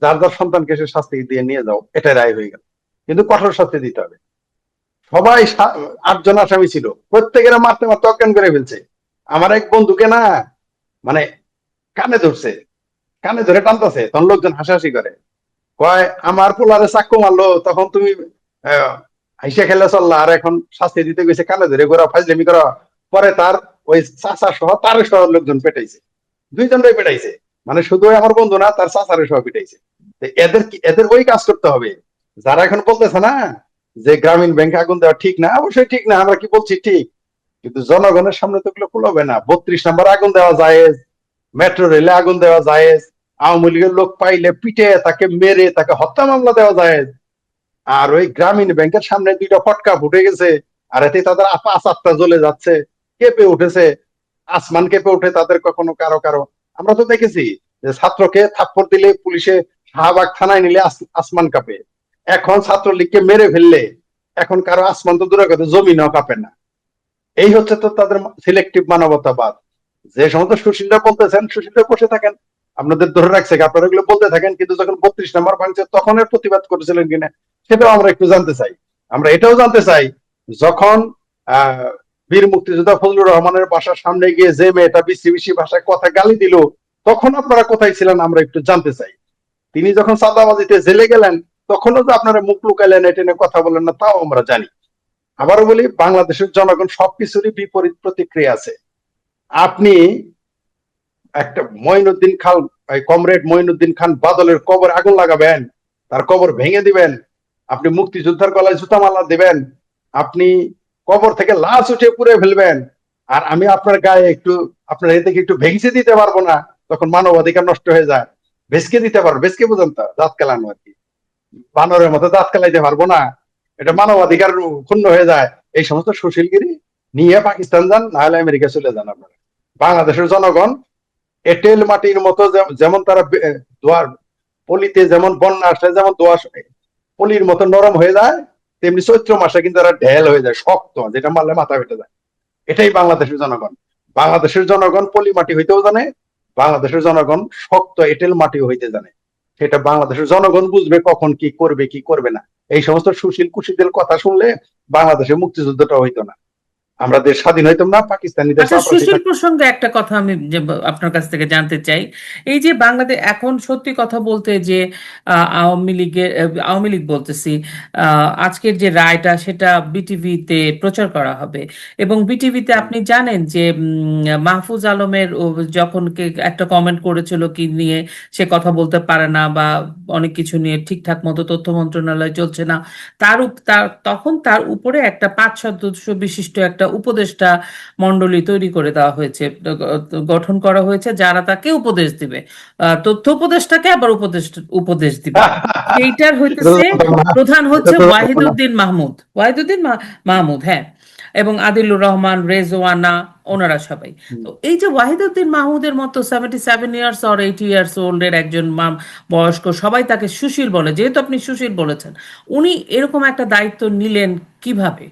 B: যার যার সন্তানকে সে শাস্তি দিয়ে নিয়ে যাও, এটা রায় হয়ে গেল, কিন্তু কঠোর শাস্তি দিতে হবে। সবাই 8 জন আসামি ছিল, প্রত্যেকেরা মারতে মারতে অজ্ঞান করে ফেলছে। আমার এক বন্ধুকে না, মানে কানে ধরছে, কানে ধরে টানতেছে, তখন লোকজন হাসাহাসি করে, কয় আমার পোলারে চাক্কু মারলো তখন তুমি হাইসা খেলে চললা, আর এখন শাস্তি দিতে গেছে কানে ধরে ঘোরা, ফাজলামি করা। পরে তার ওই চাচা সহ তার সহ লোকজন পেটাইছে, 2জনরাই পেটাইছে। মানে শুধু আমার বন্ধু না, তার চাচারে সহ পিটাইছে। এদের এদের ওই কাজ করতে হবে। যারা এখন বলতেছে না যে গ্রামীণ ব্যাংকে আগুন দেওয়া ঠিক না, অবশ্যই ঠিক না, আমরা কি বলছি ঠিক, কিন্তু জনগণের সামনে তো এগুলো কুলাবে না। 32 নম্বর আগুন দেওয়া যায়, মেট্রো রেলে আগুন দেওয়া যায়, আওয়ামী লীগের লোক পাইলে পিটে তাকে মেরে তাকে হত্যা মামলা দেওয়া যায়। আর ওই গ্রামীণ ব্যাংকের সামনে 2টা ফটকা ফুটে গেছে, আর এতে তাদের পাঁচ আটটা জ্বলে যাচ্ছে, কেঁপে উঠেছে, আসমান কেঁপে উঠে তাদের কখনো কারো কারো। আমরা তো দেখেছি যে ছাত্রকে থাপ্পড় দিলে পুলিশে শাহবাগ থানায় নিলে আসমান কাঁপে। এখন ছাত্রলীগকে মেরে ফেললে এখন কারো আসমান তো দূরের কথা, জমিনও কাঁপে না। এই হচ্ছে তো তাদের সিলেক্টিভ মানবতাবাদ। যে সমস্ত সুশীলরা বলতেছেন, সুশীলরা বসে থাকেন, আপনাদের ধরে রাখছে, আপনারা এগুলো বলতে থাকেন, কিন্তু যখন 32 নম্বর ভাঙছে তখন এর প্রতিবাদ করেছিলেন কিনা সেটাও আমরা একটু জানতে চাই। আমরা এটাও জানতে চাই, যখন বীর মুক্তিযোদ্ধা ফজলুর রহমানের বাসার সামনে গিয়ে যে মেয়েটা বিশ্রী বিশ্রী ভাষায় কথা গালি দিল, তখন আপনারা কোথায় ছিলেন আমরা একটু জানতে চাই। তিনি যখন চাঁদাবাজিতে জেলে গেলেন, তখনও যে আপনারা মুখ লুকাইলেন, এটা নিয়ে কথা বলেন না, তাও আমরা জানি। আবারও বলি, বাংলাদেশের জনগণ সবকিছুরই বিপরীত প্রতিক্রিয়া আছে। আপনি একটা মঈনুদ্দিন খান, কমরেড মঈনুদ্দিন খান বাদলের কবর আগুন লাগাবেন, তার কবর ভেঙে দিবেন, আপনি মুক্তিযোদ্ধার গলায় জুতা মালা দিবেন, আপনি কবর থেকে লাশ উঠে পুড়ে ফেলবেন, আর আমি আপনার গায়ে একটু, আপনার এ থেকে একটু ভেঙচি দিতে পারবো না, তখন মানবাধিকার নষ্ট হয়ে যায়। ভেসকে দিতে পারবো, ভেসকে বুঝেন তো, দাঁত কেলানো আর কি, বানরের মতো দাঁত কেলাইতে পারবো না, এটা মানবাধিকার ক্ষুণ্ণ হয়ে যায়। এই সমস্ত সুশীলগিরি নিয়ে পাকিস্তান যান, না হলে আমেরিকা চলে যান আপনারা। বাংলাদেশের জনগণ এঁটেল মাটির মতো, যেমন তারা দোয়ার পলিতে যেমন বন্যা আসলে যেমন দোয়া পলির মতো নরম হয়ে যায়, তেমনি চৈত্র মাসে কিন্তু তারা ঢেল হয়ে যায়, শক্ত, যেটা মারলে মাথা ফেটে যায়। এটাই বাংলাদেশের জনগণ। বাংলাদেশের জনগণ পলি মাটি হইতেও জানে, বাংলাদেশের জনগণ শক্ত এঁটেল মাটিও হইতে জানে। সেটা বাংলাদেশের জনগণ বুঝবে কখন কি করবে কি করবে না। এই সমস্ত সুশীল কুশীলদের কথা শুনলে বাংলাদেশের মুক্তিযুদ্ধটা হইতো না, আমরা দেশ স্বাধীন হইতাম না, পাকিস্তানিদের
A: আচ্ছা,
B: চাপরাশি
A: সুশীল
B: থাকতো।
A: প্রসঙ্গে একটা কথা আমি আপনার কাছ থেকে জানতে চাই। এই যে বাংলাদেশ এখন, সত্যি কথা বলতে, যে আওয়ামী লীগের, আওয়ামী লীগ বলতেছি, আজকের যে রায়টা সেটা বিটিভিতে প্রচার করা হবে, এবং বিটিভিতে আপনি জানেন যে মাহফুজ আলমের যখন একটা কমেন্ট করেছিল কি নিয়ে, সে কথা বলতে পারে না বা অনেক কিছু নিয়ে ঠিকঠাক মতো তথ্য মন্ত্রণালয় চলছে না, তখন তার উপরে একটা 5 সদস্য বিশিষ্ট একটা একটা উপদেষ্টা মণ্ডলী তৈরি করে দেওয়া হয়েছে, গঠন করা হয়েছে, যারা তাকে উপদেশ দিবে। তথ্য উপদেষ্টাকে আবার উপদেশ উপদেশ দিবে। সেইটার
B: এটা তো
A: হইতেছে
B: জানতাম না,
A: প্রধান
B: এটা
A: হচ্ছে
B: তো জানতাম না।
A: ওয়াহিদুদ্দিন মাহমুদ, মাহমুদ, হ্যাঁ, এবং আদিলুর রহমান, রেজওয়ানা, ওনারা সবাই।
B: হুম।
A: তো এই যে ওয়াহিদুদ্দিন মাহমুদের মতো 77 ইয়ার্স অর 80 ইয়ার্স ওল্ডের একজন বয়স্ক, সবাই তাকে সুশীল বলে, যেহেতু আপনি সুশীল বলেছেন, উনি এরকম একটা দায়িত্ব নিলেন কিভাবে?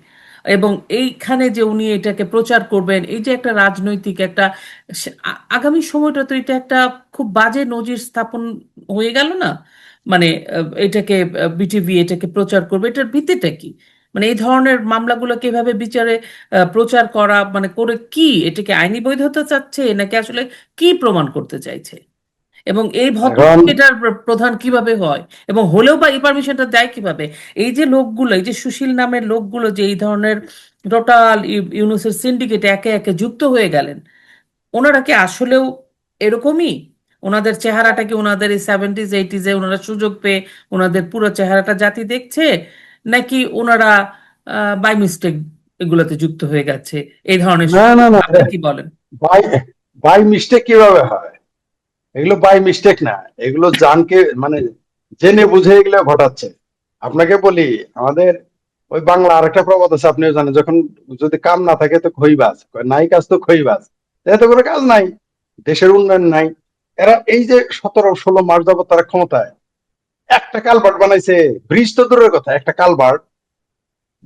A: এবং এইখানে যে উনি এটাকে প্রচার করবেন, এই যে একটা রাজনৈতিক একটা আগামী সময়টা, তো এটা একটা খুব বাজে নজির স্থাপন হয়ে গেল না? মানে এটাকে বিটিভি এটাকে প্রচার করবে, এটার ভিত্তিটা কি? মানে এই ধরনের মামলাগুলোকে এভাবে বিচারে প্রচার করা মানে করে কি এটাকে আইনি বৈধতা চাচ্ছে, নাকি আসলে কি প্রমাণ করতে চাইছে? এবং এই
B: এখন
A: ভদ্রলোক এটার প্রধান কিভাবে হয়, এবং হলেও বা এই পারমিশনটা দেয় কিভাবে? এই যে লোকগুলো, এই যে সুশীল নামের লোকগুলো যে এই ধরনের টোটাল ইউনুসের সিন্ডিকেটে একে একে যুক্ত হয়ে গেলেন, ওনারা কি আসলেও এরকমই? ওনাদের চেহারাটা কি ওনাদের এই 70s 80s ওনারা সুযোগ পেয়ে ওনাদের পুরো চেহারাটা জাতি দেখছে, নাকি ওনারা বাই মিস্টেক এগুলোতে যুক্ত হয়ে গেছে এই ধরনের?
B: না না না,
A: আপনি কি বলেন?
B: বাই বাই মিস্টেক কিভাবে হয়? এগুলো বাই মিস্টেক না, এগুলো জানকে মানে জেনে বুঝে এগুলো ঘটাচ্ছে। আপনাকে বলি, আমাদের ওই বাংলা আরেকটা প্রবাদ আছে, আপনিও জানেন, যখন যদি কাম না থাকে তো খইবাজ, নাই কাজ তো খইবাজ। এত কোনো কাজ নাই, দেশের উন্নয়ন নাই। এরা এই যে 17-16 মাস যাবত তারা ক্ষমতায়, একটা কালভার্ট বানাইছে, ব্রিজ তো দূরের কথা, একটা কালভার্ট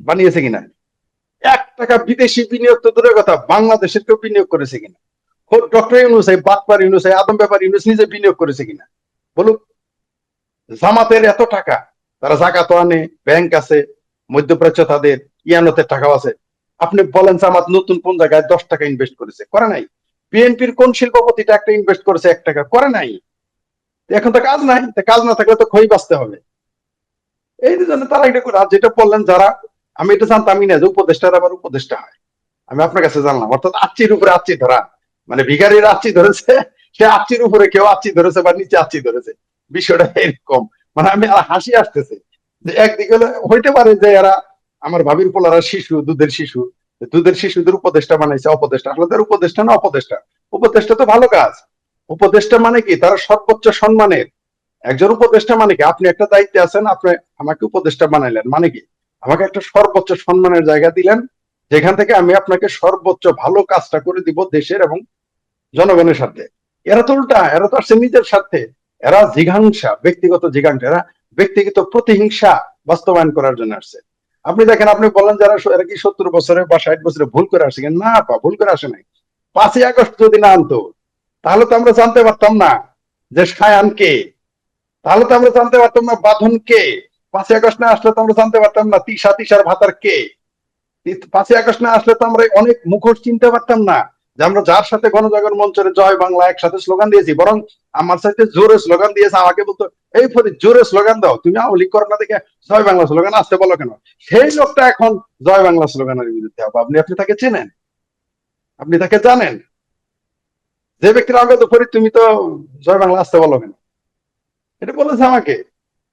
B: বানিয়েছে কিনা? 1 টাকা বিদেশি বিনিয়োগ তো দূরের কথা, বাংলাদেশের কেউ বিনিয়োগ করেছে কিনা? ডক্টর ইউনুস, এই বাটপার ইউনুস, এই আদম ব্যাপার ইউনুস নিজে বিনিয়োগ করেছে কিনা বলুক? জামাতের এত টাকা, তারা জাকাত আনে, ব্যাংক আছে, মধ্যপ্রাচ্য তাদের, ইয়ানতের টাকাও আছে। আপনি বলেন জামাত নতুন কোন জায়গায় 10 টাকা ইনভেস্ট করেছে? করে নাই। বিএনপির কোন শিল্পপতিটা একটা ইনভেস্ট করেছে 1 টাকা? করে নাই। এখন তো কাজ নাই, কাজ না থাকলে তো খই বাঁচতে হবে। এই জন্য তারা এটা করে। আর যেটা বললেন যারা, আমি এটা জানতামই না যে উপদেষ্টার আবার উপদেষ্টা হয়। আমি আপনার কাছে জানলাম, অর্থাৎ আচ্ছির উপরে আচ্ছি ধরা, মানে ভিখারির আচ্ছি ধরেছে, সে আচ্ছির উপরে কেউ আচ্ছি ধরেছে বা নিচে আচ্ছি ধরেছে, বিষয়টা এরকম। মানে আমি আর হাসি আসতেছে যে একদিকে হইতে পারে যে এরা আমার ভাবির পোলারা শিশু, দুধের শিশু, দুধের শিশুদের উপদেষ্টা বানাইছে, অপদেষ্টা। আসলে তার উপদেষ্টা না অপদেষ্টা? উপদেষ্টা তো ভালো কাজ। উপদেষ্টা মানে কি? তারা সর্বোচ্চ সম্মানের একজন উপদেষ্টা। মানে কি? আপনি একটা দায়িত্বে আছেন, আপনি আমাকে উপদেষ্টা বানাইলেন, মানে কি? আমাকে একটা সর্বোচ্চ সম্মানের জায়গা দিলেন, যেখান থেকে আমি আপনাকে সর্বোচ্চ ভালো কাজটা করে দিব দেশের এবং জনগণের সাথে। এরা তো উল্টা, এরা তো আসছে নিজের স্বার্থে। এরা জিঘাংসা, ব্যক্তিগত জিঘাংসা, এরা ব্যক্তিগত প্রতিহিংসা বাস্তবায়ন করার জন্য আসছে। আপনি দেখেন, আপনি বলেন যারা এরা কি 70 বছরে বা 60 বছরে ভুল করে আসছে? না পা, ভুল করে আসে নাই। 5ই আগস্ট যদি না আনতো, তাহলে তো আমরা জানতে পারতাম না যে সায়ান কে, তাহলে তো আমরা জানতে পারতাম না বাঁধন কে, 5ই আগস্ট না আসলে তো আমরা জানতে পারতাম না তিশা, তিশার ভাতার কে। 5ই আগস্ট না আসলে তো আমরা অনেক মুখোশ চিনতে পারতাম না, যে আমরা যার সাথে গণজাগরণ মঞ্চের জয় বাংলা একসাথে স্লোগান দিয়েছি, বরং আমার সাথে জোরে স্লোগান দিয়েছে। আমাকে বলতো, এই ফরিদ জোরে স্লোগান দাও, তুমি আওয়ামী লীগ করো না দেখে জয় বাংলা স্লোগান আসতে বলো কেন? সেই লোকটা এখন জয় বাংলা স্লোগানের বিরুদ্ধে হবে। আপনি আপনি তাকে চেনেন? আপনি তাকে জানেন? যে ব্যক্তির আমাকে তো ফরিদ তুমি তো জয় বাংলা আসতে বলো কেন, এটা বলেছে আমাকে।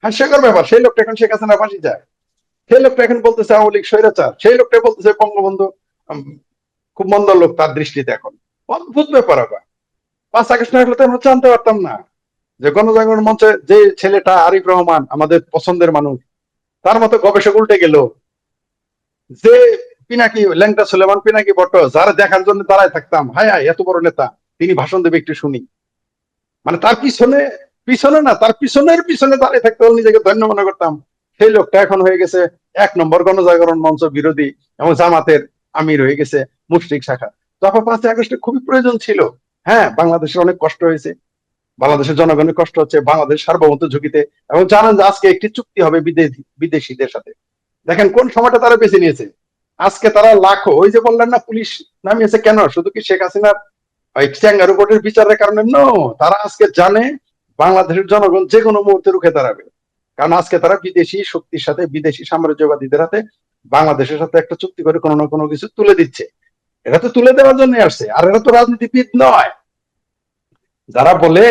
B: হাস্যকর ব্যাপার। সেই লোকটা এখন শেখ হাসিনা ফাঁসি যায়, সেই লোকটা এখন বলতেছে আওয়ামী লীগ স্বৈরাচার, সেই লোকটা বলতেছে বঙ্গবন্ধু খুব মন্দ লোক তার দৃষ্টিতে। এখন অদ্ভুত ব্যাপার। আবার 5 আগস্ট না হলে তো আমরা জানতে পারতাম না যে গণজাগরণ মঞ্চে যে ছেলেটা আরিফ রহমান, আমাদের পছন্দের মানুষ, তার মতো গবেষক উল্টে গেল, যে পিনাকি ল্যাংটা সুলেমান পিনাকি ভট্ট, যারা দেখার জন্য দাঁড়ায় থাকতাম, হায় হায় এত বড় নেতা, তিনি ভাষণ দেবে একটু শুনি, মানে তার পিছনে, পিছনে না তার পিছনের পিছনে দাঁড়িয়ে থাকতে হলে নিজেকে ধন্য মনে করতাম। সেই লোকটা এখন হয়ে গেছে 1 নম্বর গণজাগরণ মঞ্চ বিরোধী এবং জামাতের আমির হয়ে গেছে মুশরিক শাখা। তো আপনার 5ই আগস্টে খুবই প্রয়োজন ছিল। হ্যাঁ, বাংলাদেশের অনেক কষ্ট হয়েছে, বাংলাদেশের জনগণের কষ্ট হচ্ছে, বাংলাদেশ সার্বভৌমত্ব ঝুঁকিতে। এবং জানেন যে আজকে একটি চুক্তি হবে বিদেশিদের সাথে। দেখেন কোন সময়টা তারা বেছে নিয়েছে। আজকে তারা লাখো, ওই যে বললেন না পুলিশ নামিয়েছে কেন? শুধু কি শেখ হাসিনার ওই চ্যাঙ্গারু কোর্টের বিচারের কারণে? নো, তারা আজকে জানে বাংলাদেশের জনগণ যে কোনো মুহূর্তে রুখে দাঁড়াবে। কারণ আজকে তারা বিদেশি শক্তির সাথে, বিদেশি সাম্রাজ্যবাদীদের হাতে বাংলাদেশের সাথে একটা চুক্তি করে কোনো না কোনো কিছু তুলে দিচ্ছে। এটা তো তুলে দেওয়ার জন্য আসছে, আর এরা তো রাজনীতিবিদ নয়। যারা বলে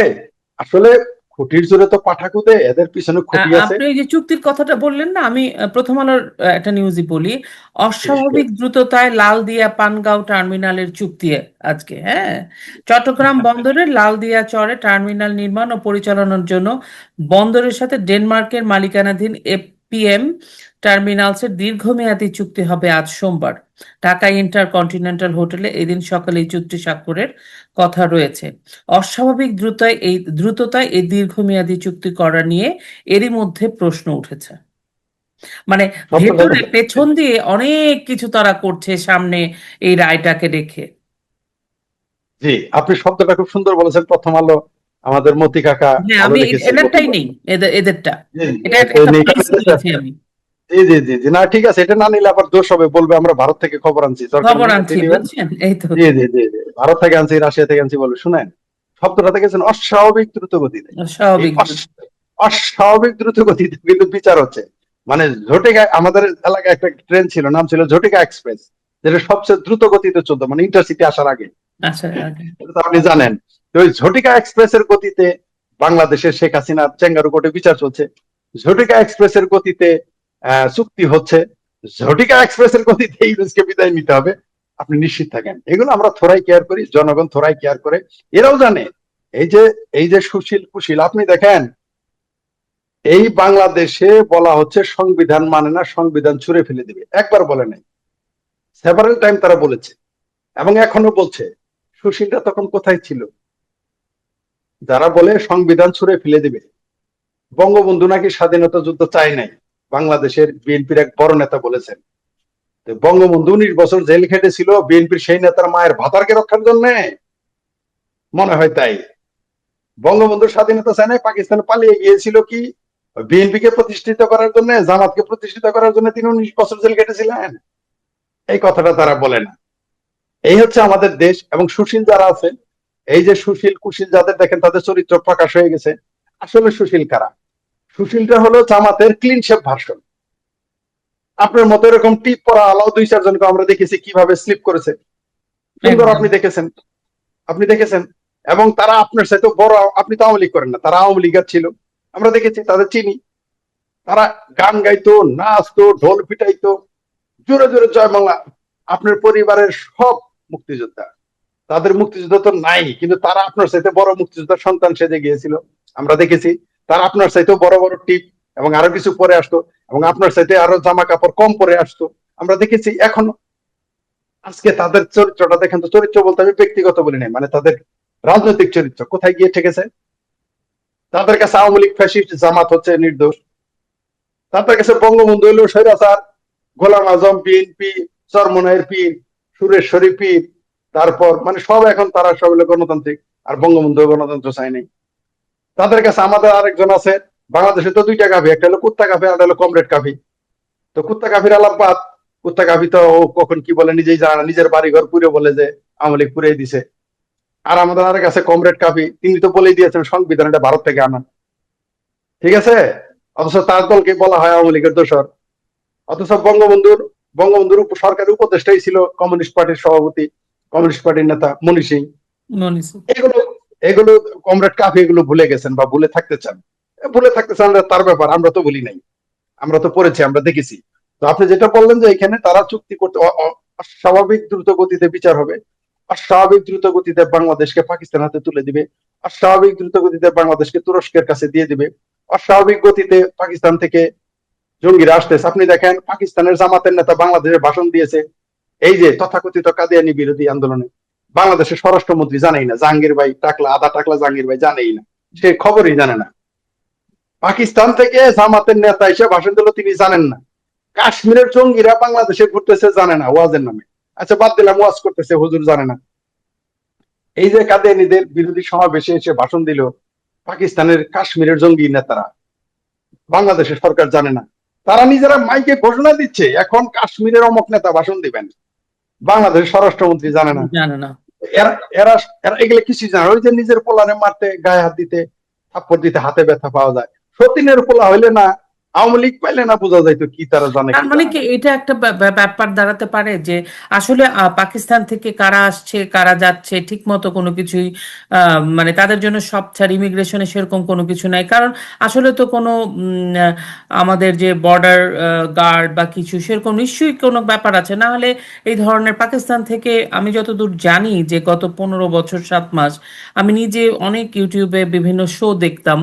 B: আসলে খুঁটির জোরে তো পাঠা কুদে, এদের পিছনে খুঁটি আছে।
A: আপনি এই যে চুক্তির কথাটা বললেন না, আমি প্রথম আলোর একটা নিউজই বলি।
B: নিশ্চয়।
A: অস্বাভাবিক দ্রুততায় লালদিয়া পানগাঁও টার্মিনালের চুক্তি আজকে, হ্যাঁ। চট্টগ্রাম বন্দরের লালদিয়া চরে টার্মিনাল নির্মাণ ও পরিচালনার জন্য বন্দরের সাথে ডেনমার্কের মালিকানাধীন এপিএম টার্মিনালসের দীর্ঘমেয়াদী চুক্তি হবে আজ সোমবার। ঢাকা ইন্টারকন্টিনেন্টাল হোটেলে এদিন সকালে এই চুক্তি স্বাক্ষরের কথা রয়েছে। অস্বাভাবিক দ্রুততায় এই দীর্ঘমেয়াদী চুক্তি করা নিয়ে এরই মধ্যে প্রশ্ন উঠেছে। মানে
B: শব্দটা
A: ভেতরে পেছন দিয়ে অনেক কিছু তারা করছে সামনে এই রায়টাকে রেখে।
B: জি, আপনি শব্দটা খুব সুন্দর বলেছেন। প্রথম আলো আমাদের মতি কাকা
A: হ্যাঁ,
B: ভালো
A: আমি
B: লিখেছে
A: এদেরটাই
B: গতিটা।
A: নেই, এদেরটা।
B: জি,
A: এটা
B: এটা
A: একটা
B: এটা
A: প্রেস
B: নিতে
A: করেছি
B: চাচ্ছেন।
A: আমি।
B: জি জি জি জি, না ঠিক আছে, এটা না নিলে আবার দোষ হবে, বলবে আমরা ভারত থেকে খবর আনছি, দরকার
A: খবর
B: নেই, আপনি
A: আনছি,
B: নিবেন।
A: বুঝছেন, এই তো।
B: জি জি জি জি, ভারত থেকে আনছি, রাশিয়া থেকে আনছি বলবে। শুনেন, শব্দটা দেখেছেন অস্বাভাবিক দ্রুত গতিতে। এই
A: স্বাভাবিক দ্রুত।
B: অস্বাভাবিক দ্রুত গতিতে কিন্তু বিচার হচ্ছে। মানে ঝটিকা, আমাদের এলাকায় একটা ট্রেন ছিল, নাম ছিল ঝটিকা এক্সপ্রেস, যেটা সবচেয়ে দ্রুত গতিতে চলতো, মানে ইন্টারসিটি আসার আগে।
A: আচ্ছা, আগে।
B: এটা তো আপনি জানেন। তো ওই ঝটিকা এক্সপ্রেসের গতিতে বাংলাদেশের শেখ হাসিনার চেঙ্গারু কোর্টে বিচার চলছে। ঝটিকা এক্সপ্রেসের গতিতে চুক্তি হচ্ছে। ঝটিকা এক্সপ্রেসের গতিতে ইউনুসকে বিদায় নিতে হবে। আপনি নিশ্চিত থাকেন, এগুলো আমরা থোড়াই কেয়ার করি, জনগণ থোড়াই কেয়ার করে। এরাও জানে। এই যে এই যে সুশীল কুশীল, আপনি দেখেন, এই বাংলাদেশে বলা হচ্ছে সংবিধান মানে না, সংবিধান ছুঁড়ে ফেলে দিবে। একবার বলে নাই, সেভারাল টাইম তারা বলেছে, এবং এখনো বলছে। সুশীলরা তখন কোথায় ছিল? যারা বলে সংবিধান ছুঁড়ে ফেলে দিবে। বঙ্গবন্ধু নাকি স্বাধীনতা যুদ্ধ চায় নাই, বাংলাদেশের বিএনপির এক বড় নেতা বলেছেন। বঙ্গবন্ধু 19 বছর জেল খেটেছিল বিএনপির সেই নেতার মায়ের ভাতারকে রক্ষার জন্য, মনে হয় তাই। বঙ্গবন্ধুর স্বাধীনতা চায় নাই, পাকিস্তানে পালিয়ে গিয়েছিল কি বিএনপি কে প্রতিষ্ঠিত করার জন্য, জামাতকে প্রতিষ্ঠিত করার জন্য তিনি 19 বছর জেল কেটেছিলেন। এই কথাটা তারা বলে না। এই হচ্ছে আমাদের দেশ। এবং সুশীল যারা আছে, এই যে সুশীল কুশীল যাদের দেখেন, তাদের চরিত্র প্রকাশ হয়ে গেছে। আসলে সুশীল কারা? সুশীলটা হলো জামাতের ক্লিন শেপ ভার্সন। আপনার মতো এরকম টিপ পরা আলাও 2-4 জনকে আমরা দেখেছি কিভাবে স্লিপ করেছে। সুন্দর,
A: একদম।
B: আপনি দেখেছেন, আপনি দেখেছেন। এবং তারা আপনার সাথে বড়, আপনি তো আওয়ামী লীগ করেন না, তারা আওয়ামী লীগার ছিল, আমরা দেখেছি, তাদের চিনি। তারা গান গাইতো, নাচতো, ঢোল পিটাইতো, জোরে জোরে জয় বাংলা। আপনার পরিবারের সব মুক্তিযোদ্ধা, তাদের মুক্তিযুদ্ধ তো নাই, কিন্তু তারা আপনার সাথে বড় মুক্তিযোদ্ধার সন্তান সেজে গিয়েছিল, আমরা দেখেছি। তারা আপনার সাথে বড় বড় টিপ এবং আরো কিছু পরে আসতো, এবং আপনার সাথে আরো জামা কাপড় কম পরে আসতো, আমরা দেখেছি। এখন আজকে তাদের চরিত্রটা দেখেন তো। চরিত্র বলতে আমি ব্যক্তিগত বলি নাই, মানে তাদের রাজনৈতিক চরিত্র কোথায় গিয়ে ঠেকেছে। তাদের কাছে আওয়ামী লীগ, ফ্যাসিস্ট, জামাত হচ্ছে নির্দোষ। তাদের কাছে বঙ্গবন্ধু হইল স্বৈরাচার, গোলাম আজম, বিএনপি, চরমনাইয়ের পীর, সুরেশ্বরী পীর, তারপর মানে সব এখন তারা সব হলো গণতান্ত্রিক। আর বঙ্গবন্ধু গণতন্ত্র চাই নাই। তাদের কাছে আমাদের আরেকজন আছে, বাংলাদেশে তো 2টা গাভী, একটা হলো কুত্তা গাভী, আর হলো কমরেড গাভী। তো কুত্তা গাভীর আলাপ বাদ। কুত্তা গাভী তো ও কখন কি বলে নিজেই জানে না, নিজের বাড়ি ঘর পুড়ে বলে যে আওয়ামী লীগ পুড়িয়ে দিছে। আর আমাদের আরেক আছে কমরেড গাভী, তিনি তো বলেই দিয়েছেন সংবিধান এটা ভারত থেকে আনা। ঠিক আছে। অথচ তার দলকে বলা হয় আওয়ামী লীগের দোসর। অথচ বঙ্গবন্ধুর সরকারি উপদেষ্টাই ছিল কমিউনিস্ট পার্টির সভাপতি, কমিউনিস্ট পার্টির নেতা মনি সিং।
A: মনীষ।
B: এগুলো এগুলো কমরেড কাফি এগুলো ভুলে গেছেন বা ভুলে থাকতে চান। ভুলে থাকতে চান তার ব্যাপার, আমরা তো ভুলি নাই, আমরা তো পড়েছি, আমরা দেখেছি। তো আপনি যেটা বললেন যে এখানে তারা চুক্তি করতে, অস্বাভাবিক দ্রুত গতিতে বিচার হবে, অস্বাভাবিক দ্রুত গতিতে বাংলাদেশকে পাকিস্তান হাতে তুলে দিবে, অস্বাভাবিক দ্রুত গতিতে বাংলাদেশকে তুরস্কের কাছে দিয়ে দিবে, অস্বাভাবিক গতিতে পাকিস্তান থেকে জঙ্গিরা আসতেছে। আপনি দেখেন, পাকিস্তানের জামাতের নেতা বাংলাদেশে ভাষণ দিয়েছে, এই যে তথাকথিত কাদিয়ানি বিরোধী আন্দোলনে। বাংলাদেশের স্বরাষ্ট্রমন্ত্রী জানেই না, জাহাঙ্গীর ভাই টাকলা, আধা টাকলা জাহাঙ্গীর ভাই জানেই না, সে খবরই জানে না। পাকিস্তান থেকে জামাতের নেতা হিসেবে ভাষণ দিল, তিনি জানেন না। কাশ্মীরের জঙ্গিরা বাংলাদেশে ঘুরতেছে, জানে না, ওয়াজের নামে। আচ্ছা বাদ দিলাম, ওয়াজ করতেছে, হুজুর জানে না। এই যে কাদিয়ানিদের বিরোধী সমাবেশে এসে ভাষণ দিল পাকিস্তানের কাশ্মীরের জঙ্গি নেতারা, বাংলাদেশের সরকার জানে না। তারা নিজেরা মাইকে ঘোষণা দিচ্ছে এখন কাশ্মীরের অমুক নেতা ভাষণ দিবেন, বাংলাদেশের স্বরাষ্ট্রমন্ত্রী জানে না।
A: জানে না।
B: এরা এরা এরা এগুলো কিছুই জানে। ওই যে নিজের পোলারে মারতে, গায়ে হাত দিতে, থাপ্পড় দিতে হাতে ব্যথা পাওয়া যায়, সতীনের পোলা হইলে না আওয়ামী লীগ পাইলে না বোঝা যাইতো কি তারা জানে
A: তার
B: কি
A: মানে
B: জানে
A: কি
B: না।
A: এটা একটা ব্যাপার দাঁড়াতে পারে যে আসলে পাকিস্তান থেকে কারা আসছে কারা যাচ্ছে ঠিক মতো কোনো কিছুই মানে তাদের জন্য সব ছাড় ইমিগ্রেশনে সেরকম কোনো কিছু নাই, কারণ আসলে তো কোনো আমাদের যে বর্ডার গার্ড বা কিছু সেরকম নিশ্চয়ই কোনো ব্যাপার আছে, না হলে এই ধরনের পাকিস্তান থেকে আমি যতদূর জানি যে গত 15 বছর 7 মাস আমি নিজে অনেক ইউটিউবে বিভিন্ন শো দেখতাম,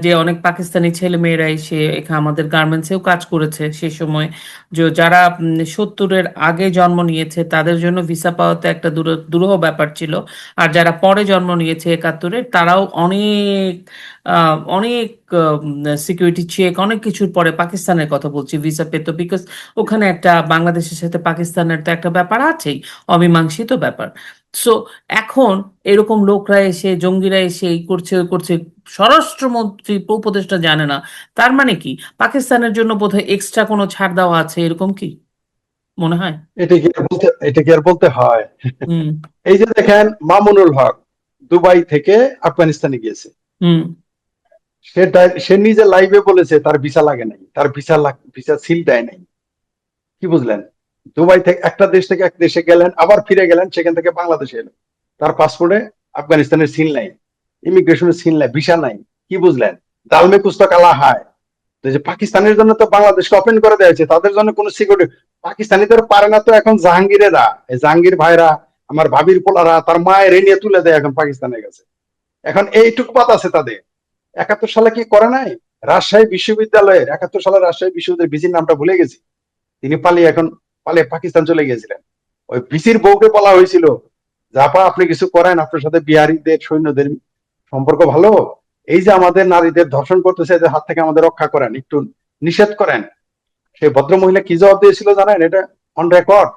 A: যে অনেক পাকিস্তানি ছেলে মেয়েরা এসে এখানে আমাদের গার্মেন্টসেও কাজ করেছে সে সময়, যে যারা 70-এর আগে জন্ম নিয়েছে তাদের জন্য ভিসা পাওয়াতে একটা দুরূহ ব্যাপার ছিল, আর যারা পরে জন্ম নিয়েছে 71-এর তারাও অনেক অনেক সিকিউরিটি চেক অনেক কিছুর পরে, পাকিস্তানের কথা বলছি, ভিসা পেত, বিকজ ওখানে একটা বাংলাদেশের সাথে পাকিস্তানের তো একটা ব্যাপার আছেই, অমীমাংসিত ব্যাপার। সো এখন এরকম লোকরা এসে জঙ্গিরা এসে এই করছে ওই করছে, স্বরাষ্ট্রমন্ত্রী উপদেষ্টা জানে না, তার মানে কি পাকিস্তানের জন্য বোধহয় এক্সট্রা কোনো ছাড় দেওয়া আছে এরকম কি মনে হয়?
B: এটা কি আর বলতে হয়?
A: হুম।
B: এই যে দেখেন মামুনুল হক দুবাই থেকে আফগানিস্তানে গিয়েছে,
A: হুম।
B: সে নিজে লাইভে বলেছে তার ভিসা লাগে নাই, তার ভিসা সিল দেয় নাই। কি বুঝলেন? দুবাই থেকে একটা দেশ থেকে এক দেশে গেলেন, আবার ফিরে গেলেন, সেখান থেকে বাংলাদেশে এলেন, তার পাসপোর্টে আফগানিস্তানের সিল নাই, ইমিগ্রেশনের সিল নাই, ভিসা নাই। কি বুঝলেন? দালমে কুস্তা কালা হায়। তো যে পাকিস্তানের জন্য তো বাংলাদেশকে ওপেন করে দেওয়া হয়েছে, তাদের জন্য কোনো সিকিউরিটি পাকিস্তানিদের পারে না। তো এখন জাহাঙ্গীরেরা, এই জাহাঙ্গীর ভাইরা, আমার ভাবির পোলারা তার মায়ের নিয়ে তুলে দেয় এখন পাকিস্তানের কাছে। এখন এইটুক পাত আছে তাদের। 71 সালে কি করে নাই? রাজশাহী বিশ্ববিদ্যালয়ের 71 সালে রাজশাহী বিশ্ববিদ্যালয়ের ভিসির নামটা ভুলে গেছি, তিনি পালিয়ে পাকিস্তান চলে গিয়েছিলেন। ওই ভিসির বউকে বলা হয়েছিল যে আপা আপনি কিছু করেন, আপনার সাথে বিহারিদের সৈন্যদের সম্পর্ক ভালো, এই যে আমাদের নারীদের ধর্ষণ করতেছে এদের হাত থেকে আমাদের রক্ষা করেন, একটু নিষেধ করেন। সেই ভদ্র মহিলা কি জবাব দিয়েছিল জানেন? এটা অন রেকর্ড,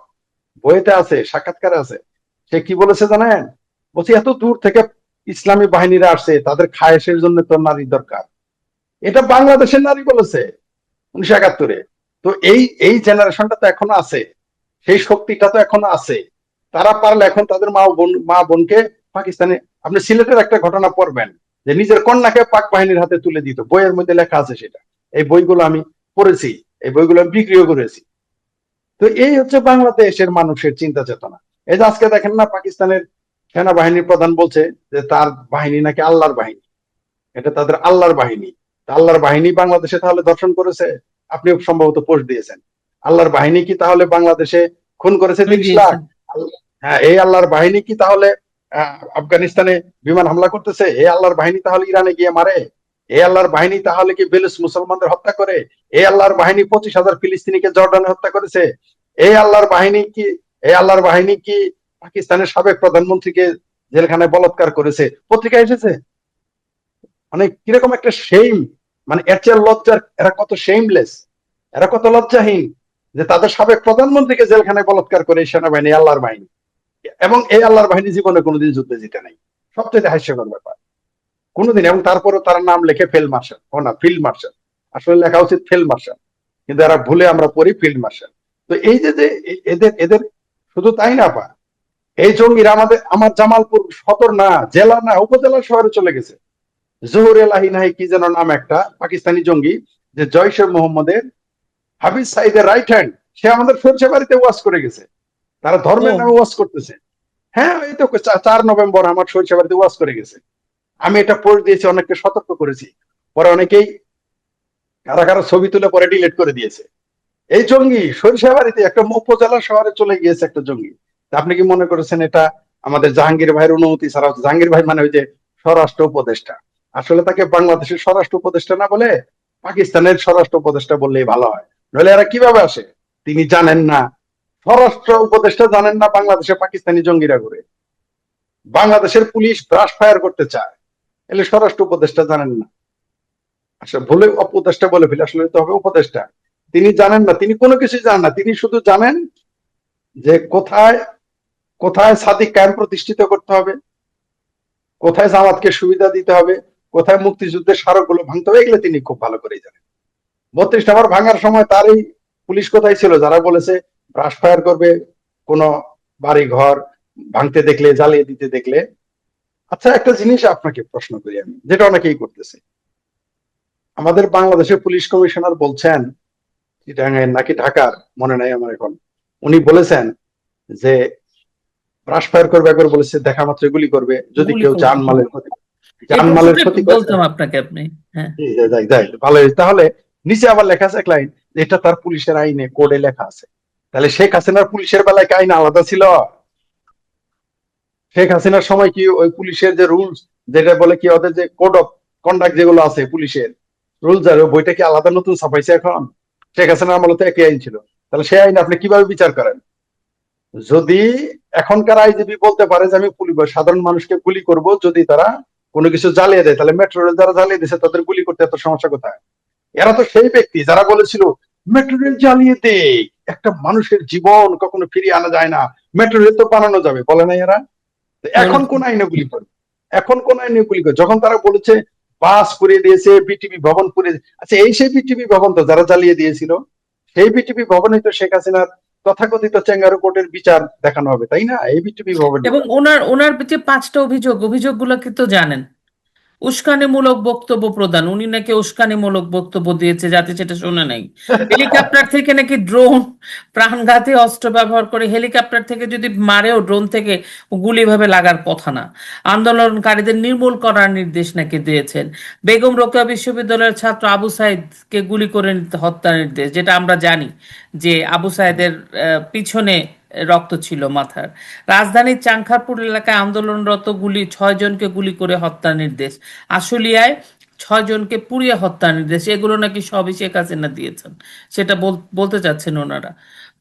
B: বইতে আছে, সাক্ষাৎকারে আছে। সে কি বলেছে জানেন? বলছে এত দূর থেকে ইসলামী বাহিনীরা আসছে, তাদের খায়েশের জন্য তো নারী দরকার। এটা বাংলাদেশের নারী বলেছে 1971-এ। তো এই এই জেনারেশনটা তো এখনো আছে, সেই শক্তিটা তো এখনো আছে। তারা পারলে এখন তাদের মা বোনকে পাকিস্তানে, আপনি সিলেটের একটা ঘটনা পড়বেন যে নিজের কন্যাকে পাক বাহিনীর হাতে তুলে দিত, বইয়ের মধ্যে লেখা আছে সেটা। এই বইগুলো আমি পড়েছি, এই বইগুলো আমি বিক্রিও করেছি। তো এই হচ্ছে বাংলাদেশের মানুষের চিন্তা চেতনা। এই যে আজকে দেখেন না, পাকিস্তানের সেনাবাহিনীর প্রধান বলছে যে তার বাহিনী নাকি আল্লাহর বাহিনী, এটা তাদের আল্লাহর বাহিনী। আল্লাহর বাহিনী বাংলাদেশে তাহলে দর্শন করেছে? আপনিও সম্ভবত পোস্ট দিয়েছেন। আল্লাহর বাহিনী কি তাহলে বাংলাদেশে খুন করেছে
A: আমি
B: 30 লাখ?
A: দিয়েছেন।
B: হ্যাঁ, এই আল্লাহর বাহিনী কি তাহলে আফগানিস্তানে বিমান হামলা করতেছে? এই আল্লাহর বাহিনী তাহলে ইরানে গিয়ে মারে? এই আল্লাহর বাহিনী তাহলে কি বেলুচ মুসলমানদের হত্যা করে? এই আল্লাহর বাহিনী 25,000 ফিলিস্তিনিকে জর্ডানে হত্যা করেছে? এই আল্লাহর বাহিনী কি এই আল্লাহর বাহিনী কি পাকিস্তানের সাবেক প্রধানমন্ত্রীকে জেলখানায় বলাৎকার করেছে? পত্রিকায় এসেছে। মানে কিরকম একটা সেইম, মানে এর চেয়ে লজ্জার, এরা কত সেইমলেস, এরা কত লজ্জাহীন যে তাদের সাবেক প্রধানমন্ত্রীকে জেলখানায় বলাৎকার করে এই সেনাবাহিনী, আল্লাহর বাহিনী। এবং এই আল্লাহর বাহিনী জীবনে কোনোদিন যুদ্ধে জিতে নাই, সবচেয়ে হাস্যকর ব্যাপার, কোনোদিন। এবং তারপরে তারা নাম লেখে ফিল্ড মার্শাল, ও না ফিল্ড মার্শাল, আসলে লেখা উচিত ফিল্ড মার্শাল, কিন্তু এরা ভুলে আমরা পড়ি ফিল্ড মার্শাল। তো এই যে যে এদের এদের শুধু তাই না পা, এই জঙ্গিরা আমার জামালপুর সদর না, জেলা না, উপজেলা শহরে চলে গেছে। জহুর এলাহি নাহি কি যেন নাম, একটা পাকিস্তানি জঙ্গি, যে জয়শে মোহাম্মদের হাফিজ সাইদের রাইট হ্যান্ড, সে আমাদের সরষে বাড়িতে ওয়াজ করে গেছে। তারা ধর্মের
A: ও।
B: নামে ওয়াজ করতেছে। হ্যাঁ, এই তো 4 নভেম্বর আমার সরষে বাড়িতে ওয়াজ করে গেছে। আমি এটা পোস্ট দিয়েছি, অনেককে সতর্ক করেছি, পরে অনেকেই কারা কারা ছবি তুলে পরে ডিলিট করে দিয়েছে। এই জঙ্গি সরিষাবাড়িতে একটা উপজেলা শহরে চলে গিয়েছে একটা জঙ্গি। আপনি কি মনে করেছেন এটা আমাদের জাহাঙ্গীর ভাইয়ের অনুমতি ছাড়া হচ্ছে? জাহাঙ্গীর ভাই মানে ওই যে স্বরাষ্ট্র উপদেষ্টা, আসলে তাকে বাংলাদেশের স্বরাষ্ট্র উপদেষ্টা না বলে পাকিস্তানের স্বরাষ্ট্র উপদেষ্টা বললেই ভালো হয়। নইলে এরা কিভাবে আসে? তিনি জানেন না, স্বরাষ্ট্র উপদেষ্টা জানেন না বাংলাদেশে পাকিস্তানি জঙ্গিরা ঘুরে, বাংলাদেশের পুলিশ ব্রাশ ফায়ার করতে চায়, এলে স্বরাষ্ট্র উপদেষ্টা জানেন না। আসলে ভুলে উপদেষ্টা বলে ফেলে, আসলে তো হবে উপদেষ্টা। তিনি জানেন না, তিনি কোনো কিছু জানেন না, তিনি শুধু জানেন যে কোথায় কোথায় সাদিক কায়েম প্রতিষ্ঠিত করতে হবে, কোথায় জামাতকে সুবিধা দিতে হবে, কোথায় মুক্তিযুদ্ধের স্মারকগুলো ভাঙতে হবে, এগুলো তিনি খুব ভালো করেই জানেন। 32 নম্বর ভাঙার সময় তার এই পুলিশ কোথায় ছিল যারা বলেছে ব্রাশ ফায়ার করবে কোন বাড়ি ঘর ভাঙতে দেখলে, জ্বালিয়ে দিতে দেখলে? আচ্ছা, একটা জিনিস আপনাকে প্রশ্ন করি আমি, যেটা অনেকেই করতেছে, আমাদের বাংলাদেশের পুলিশ কমিশনার বলছেন, চিটাগাংয়ের নাকি ঢাকার মনে নাই আমার এখন, উনি বলেছেন যে ব্রাশ ফায়ার করবে, একবার বলেছে দেখা মাত্র গুলি করবে যদি
A: গুলি
B: কেউ
A: করবে।
B: জানমালের ক্ষতি,
A: এই
B: জানমালের
A: প্রশ্নটাই
B: ক্ষতি করেছে।
A: বলতাম আপনাকে আপনি। হ্যাঁ,
B: যাই যাই ভালো হয়েছে। তাহলে নিচে আবার লেখা আছে এক লাইন, এটা তার পুলিশের আইনে কোডে লেখা আছে। তাহলে শেখ হাসিনার পুলিশের বেলায় কি আইন আলাদা ছিল? শেখ হাসিনার সময় কি ওই পুলিশের যে রুলস, যেটা বলে কি ওদের যে কোড অফ কন্ডাক্ট যেগুলো আছে পুলিশের রুলস, আর ওই বইটা কি আলাদা নতুন ছাপাইছে এখন? শেখ হাসিনার আমলে তো একই আইন ছিল। তাহলে সেই আইন আপনি কিভাবে বিচার করেন? যদি এখনকার আইজিবি বলতে পারে যে আমি সাধারণ মানুষকে গুলি করব যদি তারা কোনো কিছু জ্বালিয়ে দেয়, তাহলে মেট্রো রেল যারা জ্বালিয়ে দিয়েছে তাদের গুলি করতে এত সমস্যা কোথায়? এরা তো সেই ব্যক্তি যারা বলেছিল মেট্রো রেল জ্বালিয়ে দেই, একটা মানুষের জীবন কখনো ফিরিয়ে আনা যায় না, মেট্রো রেল তো বানানো যাবে, বলে না এরা? তো এখন
A: বলেছে।
B: কোন আইনে গুলি করবে? এখন কোন আইনে গুলি করবে যখন তারা বলেছে বাস পুড়িয়ে দিয়েছে, বিটিভি ভবন পুড়িয়ে আচ্ছা, এই সেই বিটিভি ভবন তো যারা জ্বালিয়ে দিয়েছিল, সেই বিটিভি ভবনে তো শেখ হাসিনার তথাকথিত চেঙ্গারু কোর্টের বিচার দেখানো হবে, তাই না? এই বিটিভি ভবনে।
A: এবং ওনার ওনার যে 5টা অভিযোগগুলো কিন্তু জানেন, উস্কানিমূলক বক্তব্য প্রদান, উনি নাকি উস্কানিমূলক বক্তব্য দিয়েছে, যাতে সেটা শুনে নাই। হেলিকপ্টার থেকে নাকি ড্রোন, প্রাণঘাতী অস্ত্র ব্যবহার করে হেলিকপ্টার থেকে যদি মারেও ড্রোন থেকে গুলি ভাবে লাগার কথা না। আন্দোলনকারীদের নির্মূল করার নির্দেশ নাকি দিয়েছেন। বেগম রোকেয়া বিশ্ববিদ্যালয়ের ছাত্র আবু সাইদকে গুলি করে হত্যার নির্দেশ, যেটা আমরা জানি যে আবু সাইদের পিছনে রক্ত ছিল মাথার। রাজধানীর চাংখারপুর এলাকায় আন্দোলনরত 6 জনকে গুলি করে হত্যার নির্দেশ। আশুলিয়ায় 6 জনকে পুড়িয়ে হত্যার নির্দেশ। এগুলো নাকি সবই শেখ হাসিনা দিয়েছেন, সেটা বলতে চাচ্ছেন ওনারা।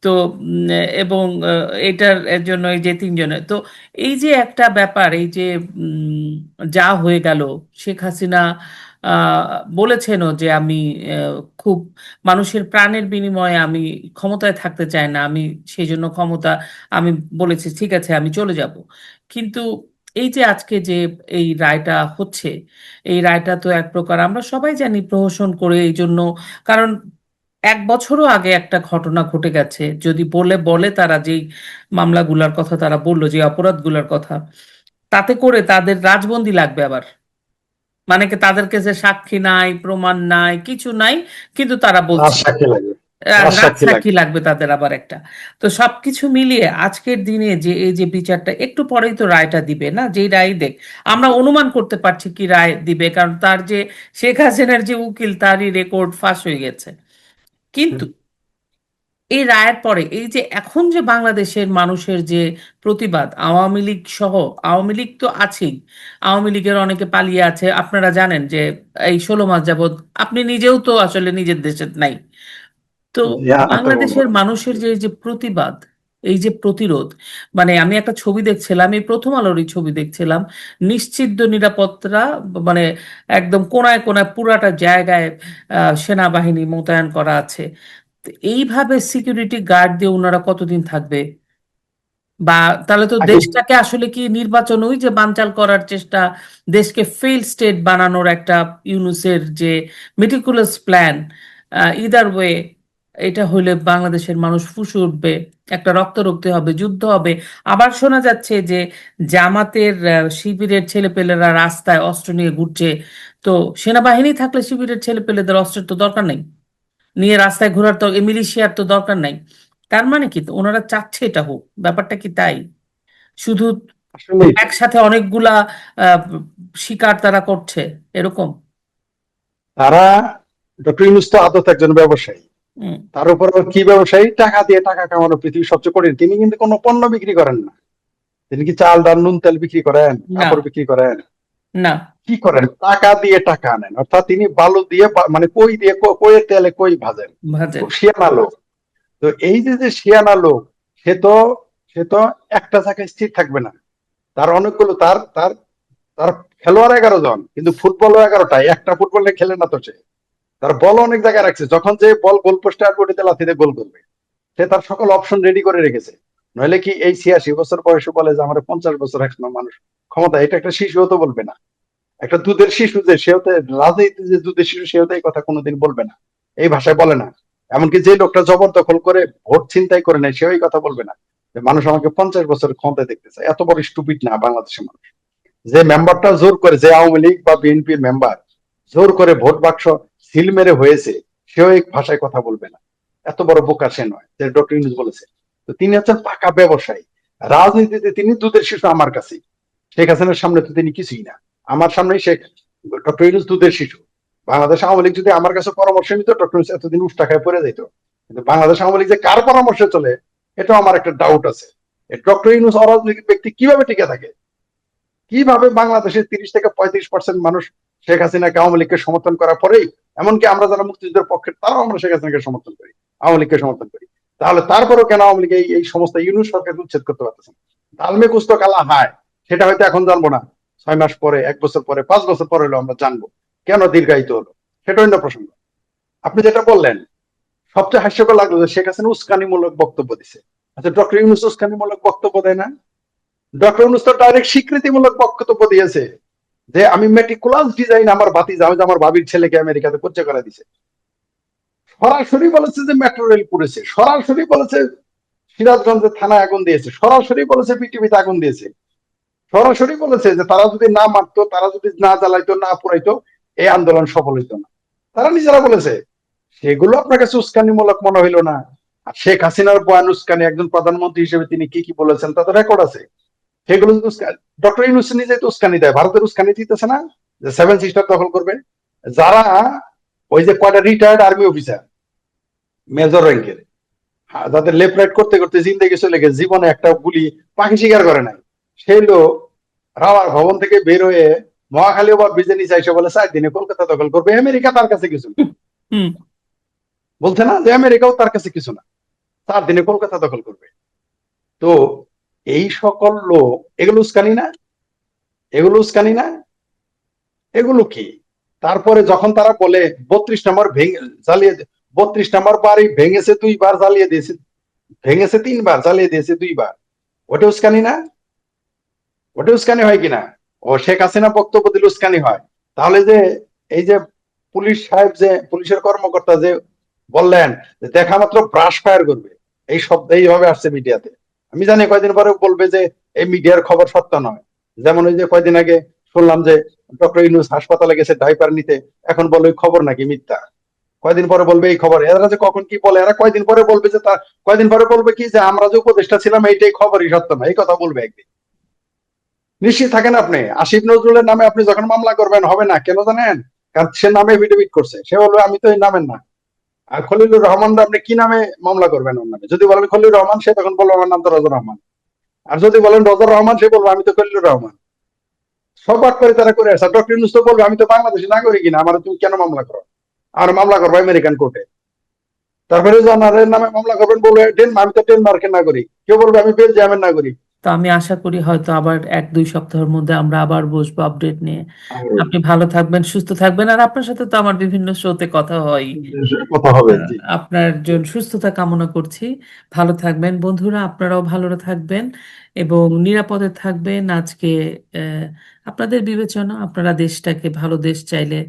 A: তো এবং এটার এর জন্য এই যে 3 জনের, তো এই যে একটা ব্যাপার, এই যে যা হয়ে গেল, শেখ হাসিনা আহ, বলেছেনও যে আমি খুব মানুষের প্রাণের বিনিময়ে আমি ক্ষমতায় থাকতে চাই না, আমি সেই জন্য ক্ষমতা, আমি বলেছি ঠিক আছে আমি চলে যাব। কিন্তু এই যে আজকে যে এই রায়টা হচ্ছে, এই রায়টা তো এক প্রকার আমরা সবাই জানি প্রহসন করে এই জন্য, কারণ 1 বছরও আগে একটা ঘটনা ঘটে গেছে। যদি বলে বলে তারা যেই মামলাগুলার কথা তারা বললো, যে অপরাধগুলার কথা, তাতে করে তাদের রাজবন্দি লাগবে আবার। মানে কি, তাদের কাছে সাক্ষী নাই, প্রমাণ নাই, কিছু নাই, কিন্তু তারা বলছে
B: রাজসাক্ষী লাগবে, রাজসাক্ষী
A: রাজসাক্ষী
B: লাগবে।
A: লাগবে তাদের আবার একটা। তো সবকিছু মিলিয়ে আজকের দিনে যে এই যে বিচারটা, একটু পরেই তো রায়টা দিবে না, যেই রায় দেখ আমরা অনুমান করতে পারছি কি রায় দিবে, কারণ তার যে শেখ হাসিনার যে উকিল, তারই রেকর্ড ফাঁস হয়ে গেছে। কিন্তু এই রায়ের পরে এই যে এখন যে বাংলাদেশের মানুষের যে প্রতিবাদ, আওয়ামী লীগ সহ, আওয়ামী লীগ তো আছেই, আওয়ামী লীগের অনেকে পালিয়ে আছে, আপনারা জানেন যে এই 16 মাস যাবৎ আপনি নিজেও তো আসলে নিজের দেশে নাই। তো
B: তো বলবো
A: বাংলাদেশের
B: না।
A: মানুষের যে এই যে প্রতিবাদ, এই যে প্রতিরোধ, মানে আমি একটা ছবি দেখছিলাম, এই প্রথম আলোরই ছবি দেখছিলাম, নিশ্চিদ্র নিরাপত্তা, মানে একদম কোনায় কোনায় পুরাটা জায়গায় সেনাবাহিনী মোতায়েন করা আছে। তো এইভাবে সিকিউরিটি গার্ড দিয়ে ওনারা কতদিন থাকবে? বা তাহলে তো
B: আগে
A: দেশটাকে আসলে কি নির্বাচন, ওই যে বানচাল করার চেষ্টা, দেশকে ফেইল স্টেট বানানোর একটা ইউনুসের যে মেটিকুলাস প্ল্যান, ইদার ওয়ে, এটা হইলে বাংলাদেশের মানুষ ফুঁসে উঠবে, একটা রক্তারক্তি হবে, যুদ্ধ হবে। আবার শোনা যাচ্ছে যে জামাতের শিবিরের ছেলেপেলেরা রাস্তায় অস্ত্র নিয়ে ঘুরছে। তো সেনাবাহিনী থাকলে শিবিরের ছেলেপেলেদের অস্ত্রের তো দরকার নেই, নিয়ে রাস্তায় ঘোরার তো, মিলিশিয়ার তো দরকার নাই। তার মানে কি, তো ওনারা চাচ্ছে এটা হোক, ব্যাপারটা কি তাই? শুধু
B: আসলেই তাই।
A: একসাথে অনেকগুলা আহ, শিকার তারা করছে, এরকম?
B: তারা, ডক্টর ইউনূস তো আদত একজন ব্যবসায়ী,
A: হুম।
B: তার উপর আবার কি ব্যবসায়ী, টাকা দিয়ে টাকা কামানো পৃথিবীর সবচেয়ে কঠিন। তিনি কিন্তু কোনো পণ্য বিক্রি করেন না। তিনি কি চাল ডাল নুন তেল বিক্রি করেন,
A: না,
B: কাপড় বিক্রি করেন?
A: না।
B: কি করেন? টাকা দিয়ে টাকা আনেন। অর্থাৎ তিনি বালু দিয়ে মানে কই দিয়ে কইয়ের তেলে কই ভাজেন।
A: ভাজেন।
B: খুব শিয়ানা লোক। তো এই যে যে শিয়ানা লোক, সে তো সে তো একটা জায়গায় স্থির থাকবে না। তার অনেকগুলো, তার তার তার খেলোয়াড় 11 জন, কিন্তু ফুটবলও 11টাই, একটা ফুটবলে খেলে না তো সে। তার বল অনেক জায়গায় রাখছে, যখন যে বল গোল পোস্টে আর বডিতে লাথিতে গোল করবে, সে তার সকল অপশন রেডি করে রেখেছে। নইলে কি এই 86 বছর বয়সে বলে যে আমার 50 বছর এখনো মানুষ ক্ষমতা, এটা একটা শিশুও তো বলবে না। একটা দুধের শিশু যে, সেও তো রাজনীতি, যে দুধের শিশু, সেও তো এই কথা কোনোদিন বলবে না, এই ভাষায় বলে না। এমনকি যে লোকটা জবরদখল করে ভোট ছিনতাই করে নেয়, সেও এই কথা বলবে না যে মানুষ আমাকে 50 বছর ক্ষমতায় দেখতে চায়। এত বড় স্টুপিড না বাংলাদেশের মানুষ। যে মেম্বারটা জোর করে, যে আওয়ামী লীগ বা বিএনপির মেম্বার জোর করে ভোট বাক্স সিল মেরে হয়েছে, সেও এই ভাষায় কথা বলবে না। এত বড় বোকা সে নয় যে ডক্টর ইউনূস বলেছে। তো তিনি হচ্ছেন পাকা ব্যবসায়ী। রাজনীতিতে তিনি দুধের শিশু আমার কাছে। শেখ হাসিনার সামনে তো তিনি কিছুই না। আমার সামনেই শেখ ডক্টর ইউনূস দুধের শিশু। বাংলাদেশ আওয়ামী লীগ যদি আমার কাছে পরামর্শ নিত, ডক্টর ইউনূস এতদিন উষ্টা খায় পড়ে যেত। কিন্তু বাংলাদেশ আওয়ামী লীগ যে কার পরামর্শে চলে, এটাও আমার একটা ডাউট আছে। ডক্টর ইউনূস অরাজনৈতিক ব্যক্তি কিভাবে টিকে থাকে? কিভাবে বাংলাদেশের 30 থেকে 35% মানুষ শেখ হাসিনাকে আওয়ামী লীগকে সমর্থন করার পরেই, এমনকি আমরা যারা মুক্তিযুদ্ধের পক্ষে তারাও আমরা শেখ হাসিনাকে সমর্থন করি, আওয়ামী লীগকে সমর্থন করি, তাহলে তারপরেও কেন আওয়ামী লীগ এই সমস্ত ইউনূস সরকারকে উচ্ছেদ করতে পারতেছে না? তালমে কুস্ত কালা হায়, সেটা হয়তো এখন জানবো না, 6 মাস পরে, 1 বছর পরে, 5 বছর পরে হলো আমরা জানবো কেন দীর্ঘায়িত হলো। সেটা অন্য প্রসঙ্গ। আপনি যেটা বললেন, সবচেয়ে হাস্যকর লাগলো যে শেখ হাসিনা উস্কানিমূলক বক্তব্য দিছে। আচ্ছা, ডক্টর ইউনূস উস্কানিমূলক বক্তব্য দেয় না? ডক্টর ইউনূস তো ডাইরেক্ট স্বীকৃতিমূলক বক্তব্য দিয়েছে যে আমি মেটিকুলাস ডিজাইন আমার বাতিজা, আমি আমার ভাবির ছেলেকে আমেরিকাতে পরিচয় করে দিছে। সরাসরি বলেছে যে মেট্রো রেল পুড়েছে, সরাসরি বলেছে সিরাজগঞ্জের থানায় আগুন দিয়েছে, সরাসরি বলেছে পৃথিবীতে আগুন দিয়েছে, সরাসরি বলেছে যে তারা যদি না মারতো, তারা যদি না জ্বালাইতো, না পুরাইতো, এই আন্দোলন সফল হইতো না। তারা নিজেরা বলেছে। সেগুলো আপনার কাছে উস্কানিমূলক মনে হইলো না? আর শেখ হাসিনার বয়ান উস্কানি, একজন প্রধানমন্ত্রী হিসেবে তিনি কি কি বলেছেন তাদের রেকর্ড আছে। সেগুলো ডক্টর ইউনূস নিজে তো উস্কানি দেয়, ভারতের উস্কানি দিতেছে না যে 7 সিস্টার দখল করবে। যারা ওই যে কয়টা রিটায়ার্ড আর্মি অফিসার, মেজর র্যাঙ্কের, যাদের লেফট রাইট করতে করতে জিন্দেগি চলে গেছে, জীবনে একটা গুলি পাখি শিকার করে নাই, সেই লোক রাওয়ার ভবন থেকে বের হয়ে মহাখালী বা ব্রিজে নিচে এসে বলে 4 দিনে কলকাতা দখল করবে, আমেরিকা তার কাছে কিছু না।
A: হুম।
B: বলছে না যে আমেরিকাও তার কাছে কিছু না, 4 দিনে কলকাতা দখল করবে। তো এই সকল লোক, এগুলো উস্কানি না? এগুলো উস্কানি না? এগুলো কি? তারপরে যখন তারা বলে 32 নম্বর ভেঙে জ্বালিয়ে, 32 নম্বর বাড়ি ভেঙেছে 2 বার, জ্বালিয়ে দিয়েছে, ভেঙেছে 3 বার, জ্বালিয়ে দিয়েছে 2 বার, ওটা উস্কানি না? ওটা উস্কানি হয় কিনা? ও শেখ হাসিনা বক্তব্য দিলে উস্কানি হয়? তাহলে যে এই যে পুলিশ সাহেব, যে পুলিশের কর্মকর্তা যে বললেন যে দেখা মাত্র ব্রাশ ফায়ার করবে, এই শব্দ এইভাবে আসছে মিডিয়াতে। আমি জানি কয়দিন পরে বলবে যে এই মিডিয়ার খবর সত্য নয়। যেমন ওই যে কয়দিন আগে শুনলাম যে ডক্টর ইউনূস হাসপাতালে গেছে ডাইপার নিতে, এখন বলে ওই খবর নাকি মিথ্যা। কয়দিন পরে বলবে এই খবর। এরা যে কখন কি বলে, এরা কয়দিন পরে বলবে যে কয়দিন পরে বলবে কি যে আমরা যে উপদেষ্টা ছিলাম এইটাই খবরই সত্য না, এই কথা বলবে একদিন। নিশ্চিত থাকেন আপনি, আসিফ নজরুলের নামে আপনি যখন মামলা করবেন হবে না, কেন জানেন? কারণ সে নামে এফিডেভিট করছে, সে বলবে আমি তো এই নামের না। আর খলিলুর রহমান আপনি কি নামে মামলা করবেন ওর নামে? যদি বলেন খলিলুর রহমান, সে তখন বলবো আমার নাম তো রজর রহমান। আর যদি বলেন রজর রহমান, সে বলবো আমি তো খলিলুর রহমান। সব বাট করে তারা করে আসে। ডক্টর ইউনূস তো বলবে আমি তো বাংলাদেশি নাগরিক কিনা, আমার তুমি কেন মামলা করো? আর মামলা করবো আমেরিকান কোর্টে। তারপরে জনারের নামে মামলা করবেন, বলবে আমি তো ডেনমার্কের নাগরিক, কেউ বলবে আমি বেলজিয়ামের নাগরিক।
A: তো আমি আশা করি হয়তো আবার 1-2 সপ্তাহের মধ্যে আমরা আবার বসবো আপডেট নিয়ে। আপনি ভালো থাকবেন, সুস্থ থাকবেন। আর আপনার সাথে তো আমার বিভিন্ন শোতে কথা হয়।
B: কথা হবে, জি।
A: আপনার জন্য সুস্থতা কামনা করছি। ভালো থাকবেন বন্ধুরা, আপনারাও ভালো থাকবেন এবং নিরাপদে থাকবেন। আজকে আহ, আপনাদের বিবেচনা, আপনারা দেশটাকে ভালো দেশ চাইলে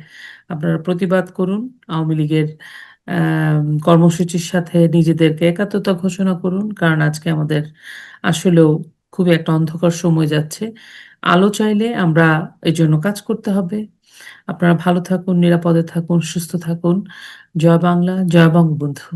A: আপনারা প্রতিবাদ করুন। আওয়ামী লীগের কর্মসূচির সাথে নিজেদেরকে একাত্মতা ঘোষণা করুন, কারণ আজকে আমাদের আসলেও খুবই একটা অন্ধকার সময় যাচ্ছে। আলো চাইলে আমরা এই জন্য কাজ করতে হবে। আপনারা ভালো থাকুন, নিরাপদে থাকুন, সুস্থ থাকুন। জয় বাংলা, জয় বঙ্গবন্ধু।